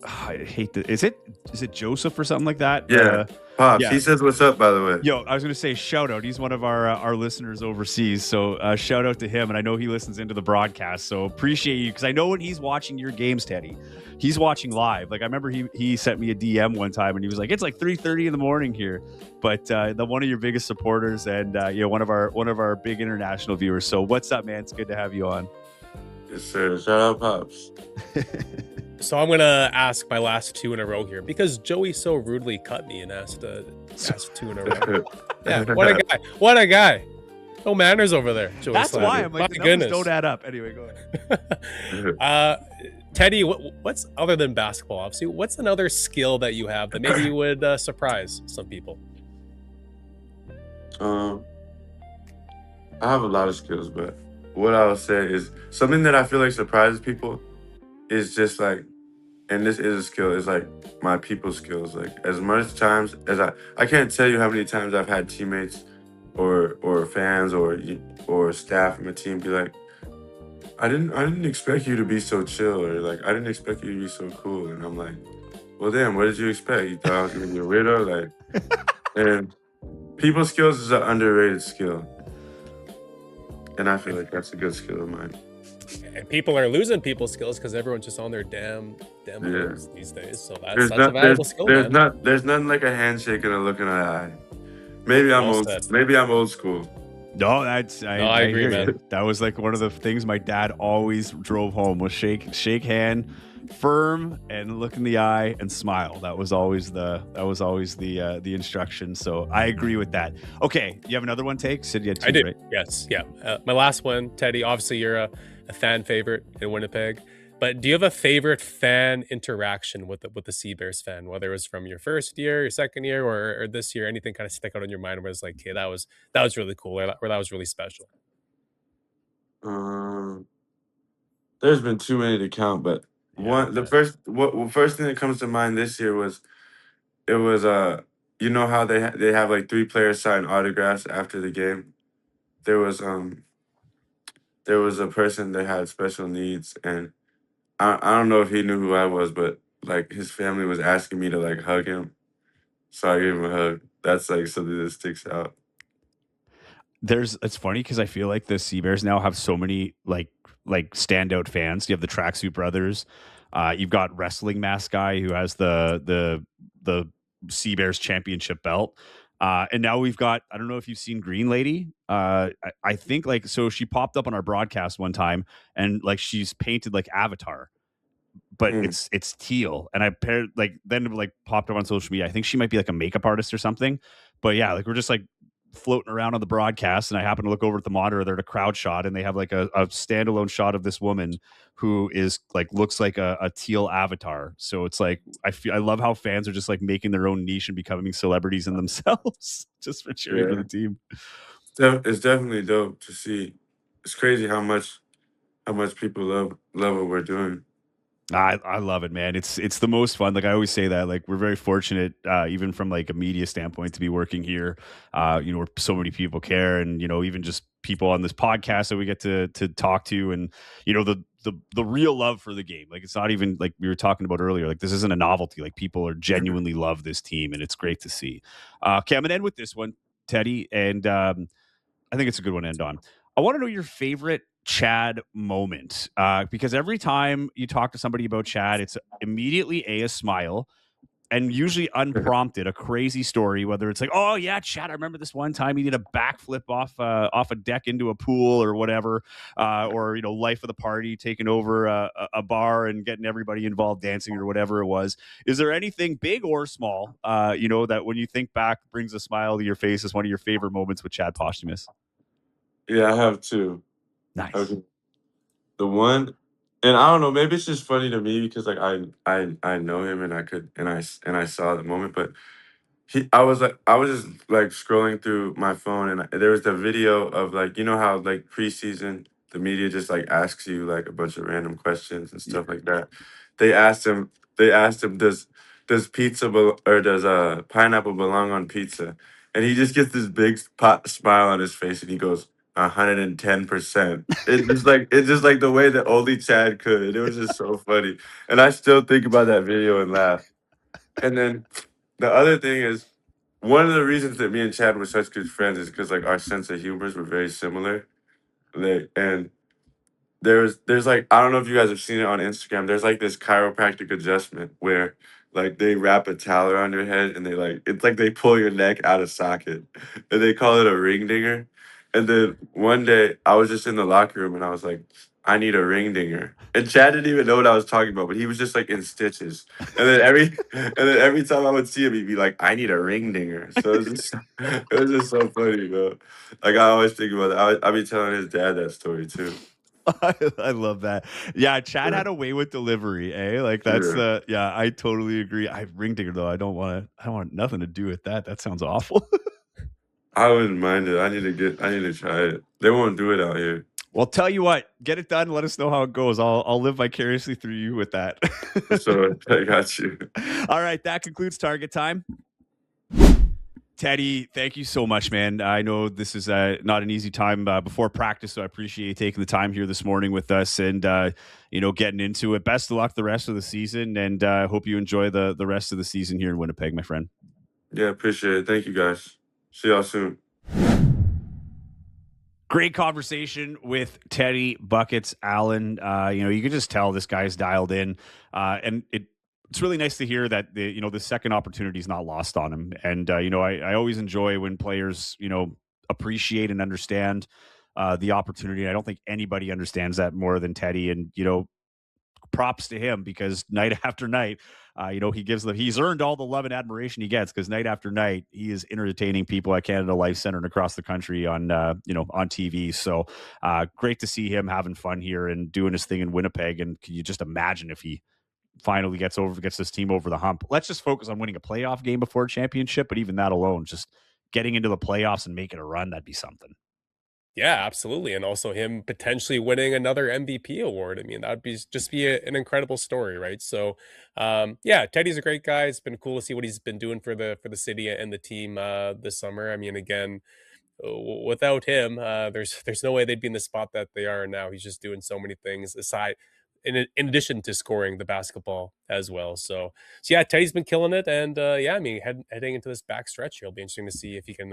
I hate the. Is it Joseph or something like that? Yeah, Pops. Yeah. He says what's up, by the way. Yo, I was gonna say shout out. He's one of our listeners overseas, so shout out to him. And I know he listens into the broadcast, so appreciate you because I know when he's watching your games, Teddy, he's watching live. Like I remember he sent me a DM one time and he was like, "It's like 3:30 in the morning here," but the one of your biggest supporters and one of our big international viewers. So what's up, man? It's good to have you on. Yes, sir. Shout out, Pops. So I'm gonna ask my last two in a row here because Joey so rudely cut me and asked two in a row. Yeah, what a guy! What a guy! No manners over there. Joey That's Slattery. why I'm like, My the numbers goodness. don't add up. Anyway, go ahead. Teddy, what's other than basketball? Obviously, what's another skill that you have that maybe you would surprise some people? I have a lot of skills, but what I would say is something that I feel like surprises people is just like, and this is a skill, is like my people skills. Like as much times as I can't tell you how many times I've had teammates or fans or staff in my team be like, I didn't expect you to be so chill, or like I didn't expect you to be so cool. And I'm like, well damn, what did you expect? You thought I was gonna be a weirdo? Like, and people skills is an underrated skill. And I feel like that's a good skill of mine. And people are losing people skills because everyone's just on their damn phones these days. So that's a valuable skill, man. There's nothing like a handshake and a look in the eye. Maybe I'm old school. No, I agree, hear man. you. That was like one of the things my dad always drove home was shake hand, firm, and look in the eye and smile. That was always the instruction. So I agree with that. Okay, you have another one, Take? Said you had two, I did. right? Yes, yeah. My last one, Teddy. Obviously, you're a fan favorite in Winnipeg. But do you have a favorite fan interaction with the Sea Bears fan, whether it was from your first year, your second year, or this year? Anything kind of stick out in your mind where it's like, hey, that was really cool, or that was really special? There's been too many to count, but the first thing that comes to mind this year was you know how they have like 3 players sign autographs after the game. There was a person that had special needs, and I don't know if he knew who I was, but like his family was asking me to like hug him, so I gave him a hug. That's like something that sticks out. It's funny because I feel like the Sea Bears now have so many like standout fans. You have the Tracksuit Brothers. You've got wrestling mask guy who has the Sea Bears championship belt. And now we've got, I don't know if you've seen Green Lady. I think like, so she popped up on our broadcast one time and like she's painted like Avatar, but it's teal. And I paired then popped up on social media. I think she might be like a makeup artist or something. But yeah, like we're just like floating around on the broadcast, and I happen to look over at the monitor. They're at a crowd shot, and they have like a standalone shot of this woman who is like looks like a teal avatar. So it's like I love how fans are just like making their own niche and becoming celebrities in themselves just for cheering for the team. It's definitely dope to see. It's crazy how much people love what we're doing. I love it, man. It's the most fun. Like I always say that, like we're very fortunate, even from like a media standpoint, to be working here. Where so many people care, and even just people on this podcast that we get to talk to, and the real love for the game. Like it's not even like we were talking about earlier. Like this isn't a novelty. Like people are genuinely love this team, and it's great to see. Okay, I'm gonna end with this one, Teddy, and I think it's a good one to end on. I want to know your favorite Chad moment, because every time you talk to somebody about Chad, it's immediately a smile, and usually unprompted, a crazy story. Whether it's like, oh yeah, Chad, I remember this one time he did a backflip off a deck into a pool or whatever, or life of the party, taking over a bar and getting everybody involved dancing or whatever it was. Is there anything big or small, that when you think back brings a smile to your face as one of your favorite moments with Chad Posthumous? Yeah, I have two. Nice. Okay. The one, and I don't know, maybe it's just funny to me because like I know him and I saw the moment, but I was just like scrolling through my phone and there was the video of like how like preseason the media just like asks you like a bunch of random questions and stuff like that. They asked him does does pineapple belong on pizza? And he just gets this big smile on his face and he goes, 110%. It's just like the way that only Chad could. It was just so funny. And I still think about that video and laugh. And then the other thing is one of the reasons that me and Chad were such good friends is because like our sense of humors were very similar. Like, and there's like I don't know if you guys have seen it on Instagram. There's like this chiropractic adjustment where like they wrap a towel around your head and they like it's like they pull your neck out of socket and they call it a ring dinger. And then one day I was just in the locker room and I was like, I need a ring dinger. And Chad didn't even know what I was talking about, but he was just like in stitches. And then every time I would see him, he'd be like, I need a ring dinger. So it was just so funny, bro. Like I always think about that. I'd be telling his dad that story too. I love that. Yeah, Chad had a way with delivery, eh? Like that's Yeah. yeah, I totally agree. I ring digger though. I don't want nothing to do with that. That sounds awful. I wouldn't mind it. I need to try it. They won't do it out here. Well, tell you what, get it done. Let us know how it goes. I'll live vicariously through you with that. So I got you. All right, that concludes Target Time. Teddy, thank you so much, man. I know this is not an easy time before practice, so I appreciate you taking the time here this morning with us and getting into it. Best of luck the rest of the season, and hope you enjoy the rest of the season here in Winnipeg, my friend. Yeah, appreciate it. Thank you guys. See y'all soon. Great conversation with Teddy Buckets Allen. You can just tell this guy's dialed in, and it's really nice to hear that the second opportunity is not lost on him. And I always enjoy when players appreciate and understand the opportunity. I don't think anybody understands that more than Teddy. And props to him because night after night, he's earned all the love and admiration he gets because night after night he is entertaining people at Canada Life Center and across the country on on TV. So great to see him having fun here and doing his thing in Winnipeg. And can you just imagine if he finally gets this team over the hump? Let's just focus on winning a playoff game before a championship, but even that alone, just getting into the playoffs and making a run, that'd be something. Yeah, absolutely, and also him potentially winning another MVP award. I mean, that would be an incredible story, right? So, yeah, Teddy's a great guy. It's been cool to see what he's been doing for the city and the team this summer. I mean, again, without him, there's no way they'd be in the spot that they are now. He's just doing so many things aside, in addition to scoring the basketball as well. So yeah, Teddy's been killing it, and yeah, I mean, heading into this back stretch, it'll be interesting to see if he can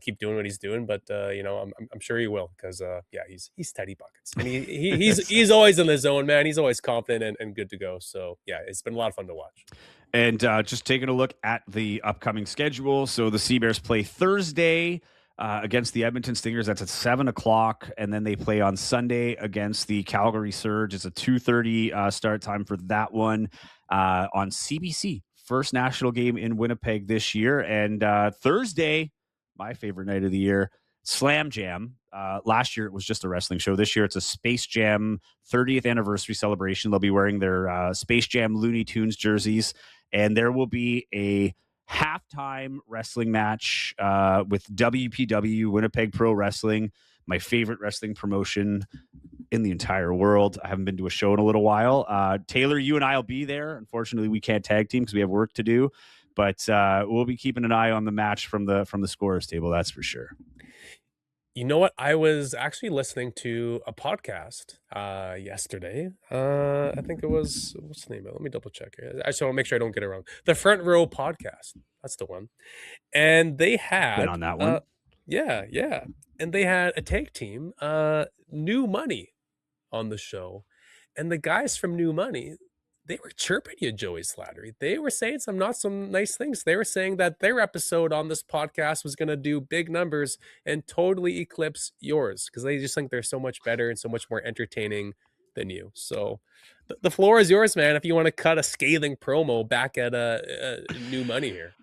keep doing what he's doing. But I'm sure he will because yeah, he's Teddy Buckets, and he's always in the zone, man. He's always confident and good to go. So yeah, it's been a lot of fun to watch. And just taking a look at the upcoming schedule. So the Seabears play Thursday against the Edmonton Stingers. That's at 7:00. And then they play on Sunday against the Calgary Surge. It's a 2:30 start time for that one on CBC. First national game in Winnipeg this year. And Thursday, my favorite night of the year, Slam Jam. Last year it was just a wrestling show. This year it's a Space Jam 30th anniversary celebration. They'll be wearing their Space Jam Looney Tunes jerseys. And there will be a halftime wrestling match with WPW, Winnipeg Pro Wrestling, my favorite wrestling promotion in the entire world. I haven't been to a show in a little while. Taylor, you and I will be there. Unfortunately, we can't tag team because we have work to do. But we'll be keeping an eye on the match from the scorer's table, that's for sure. You know what? I was actually listening to a podcast yesterday. I think it was, what's the name of it? Let me double check here. I just want to make sure I don't get it wrong. The Front Row Podcast. That's the one. And they had Been on that one. Yeah. And they had a tag team, New Money, on the show. And the guys from New Money, they were chirping you, Joey Slattery. They were saying some nice things. They were saying that their episode on this podcast was going to do big numbers and totally eclipse yours because they just think they're so much better and so much more entertaining than you. So the floor is yours, man, if you want to cut a scathing promo back at New Money here.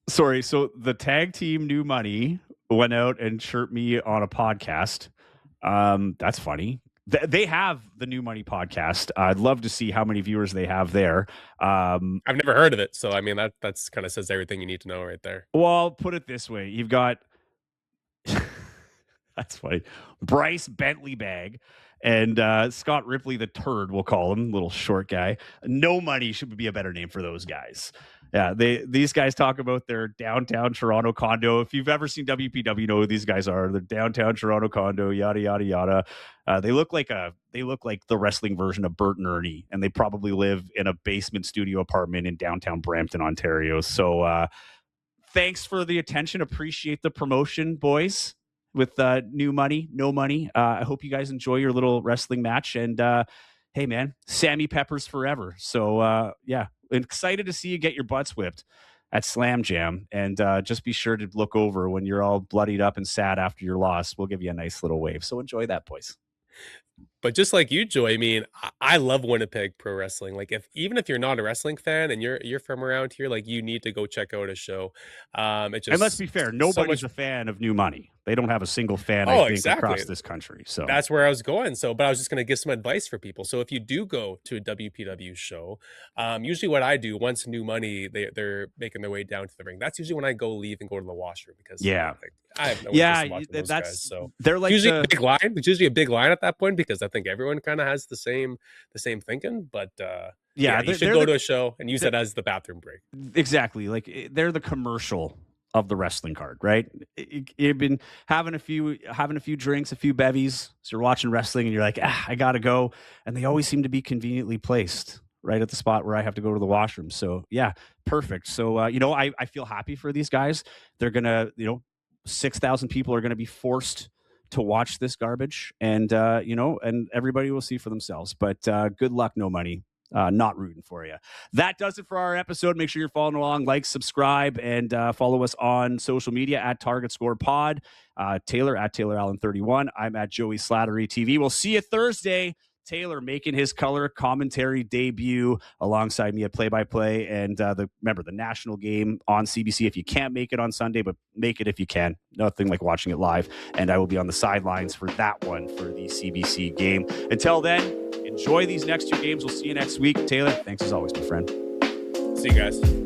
Sorry, so the tag team New Money went out and chirped me on a podcast. That's funny. They have the New Money podcast. I'd love to see how many viewers they have there. I've never heard of it, so I mean that's kind of says everything you need to know right there. Well, put it this way: you've got that's funny, Bryce Bentley Bag and Scott Ripley the Turd. We'll call him, little short guy. No Money should be a better name for those guys. Yeah, these guys talk about their downtown Toronto condo. If you've ever seen WPW, you know who these guys are. The downtown Toronto condo, yada yada yada. They look like the wrestling version of Bert and Ernie, and they probably live in a basement studio apartment in downtown Brampton, Ontario. So thanks for the attention. Appreciate the promotion, boys. With new money, no money. I hope you guys enjoy your little wrestling match. And hey, man, Sammy Peppers forever. So yeah, excited to see you get your butts whipped at Slam Jam. And just be sure to look over when you're all bloodied up and sad after your loss. We'll give you a nice little wave. So enjoy that, boys. But just like you, Joy, I mean, I love Winnipeg pro wrestling. Like, even if you're not a wrestling fan and you're from around here, like, you need to go check out a show. It just, and let's be fair, nobody's a fan of new money. They don't have a single fan, I think, across this country. So that's where I was going. But I was just going to give some advice for people. So if you do go to a WPW show, usually what I do once new money, they're making their way down to the ring. That's usually when I leave and go to the washroom because I have no interest in watching those guys. So they're like usually a big line. It's usually a big line at that point because I think everyone kind of has the same thinking. But you should go to a show and use it as the bathroom break. Exactly, like they're the commercial of the wrestling card, right? You've been having a few drinks, a few bevies, so you're watching wrestling and you're like, I gotta go, and they always seem to be conveniently placed right at the spot where I have to go to the washroom. So yeah, perfect. So I feel happy for these guys. They're gonna 6,000 people are gonna be forced to watch this garbage, and and everybody will see for themselves. But good luck, no money. Not rooting for you. That does it for our episode. Make sure you're following along, like, subscribe, and follow us on social media at Target Score Pod. Taylor at Taylor Allen 31. I'm at Joey Slattery TV. We'll see you Thursday. Taylor making his color commentary debut alongside me at Play-by-Play, and remember the national game on CBC if you can't make it on Sunday, but make it if you can. Nothing like watching it live, and I will be on the sidelines for that one for the CBC game. Until then, enjoy these next two games. We'll see you next week. Taylor, thanks as always, my friend. See you guys.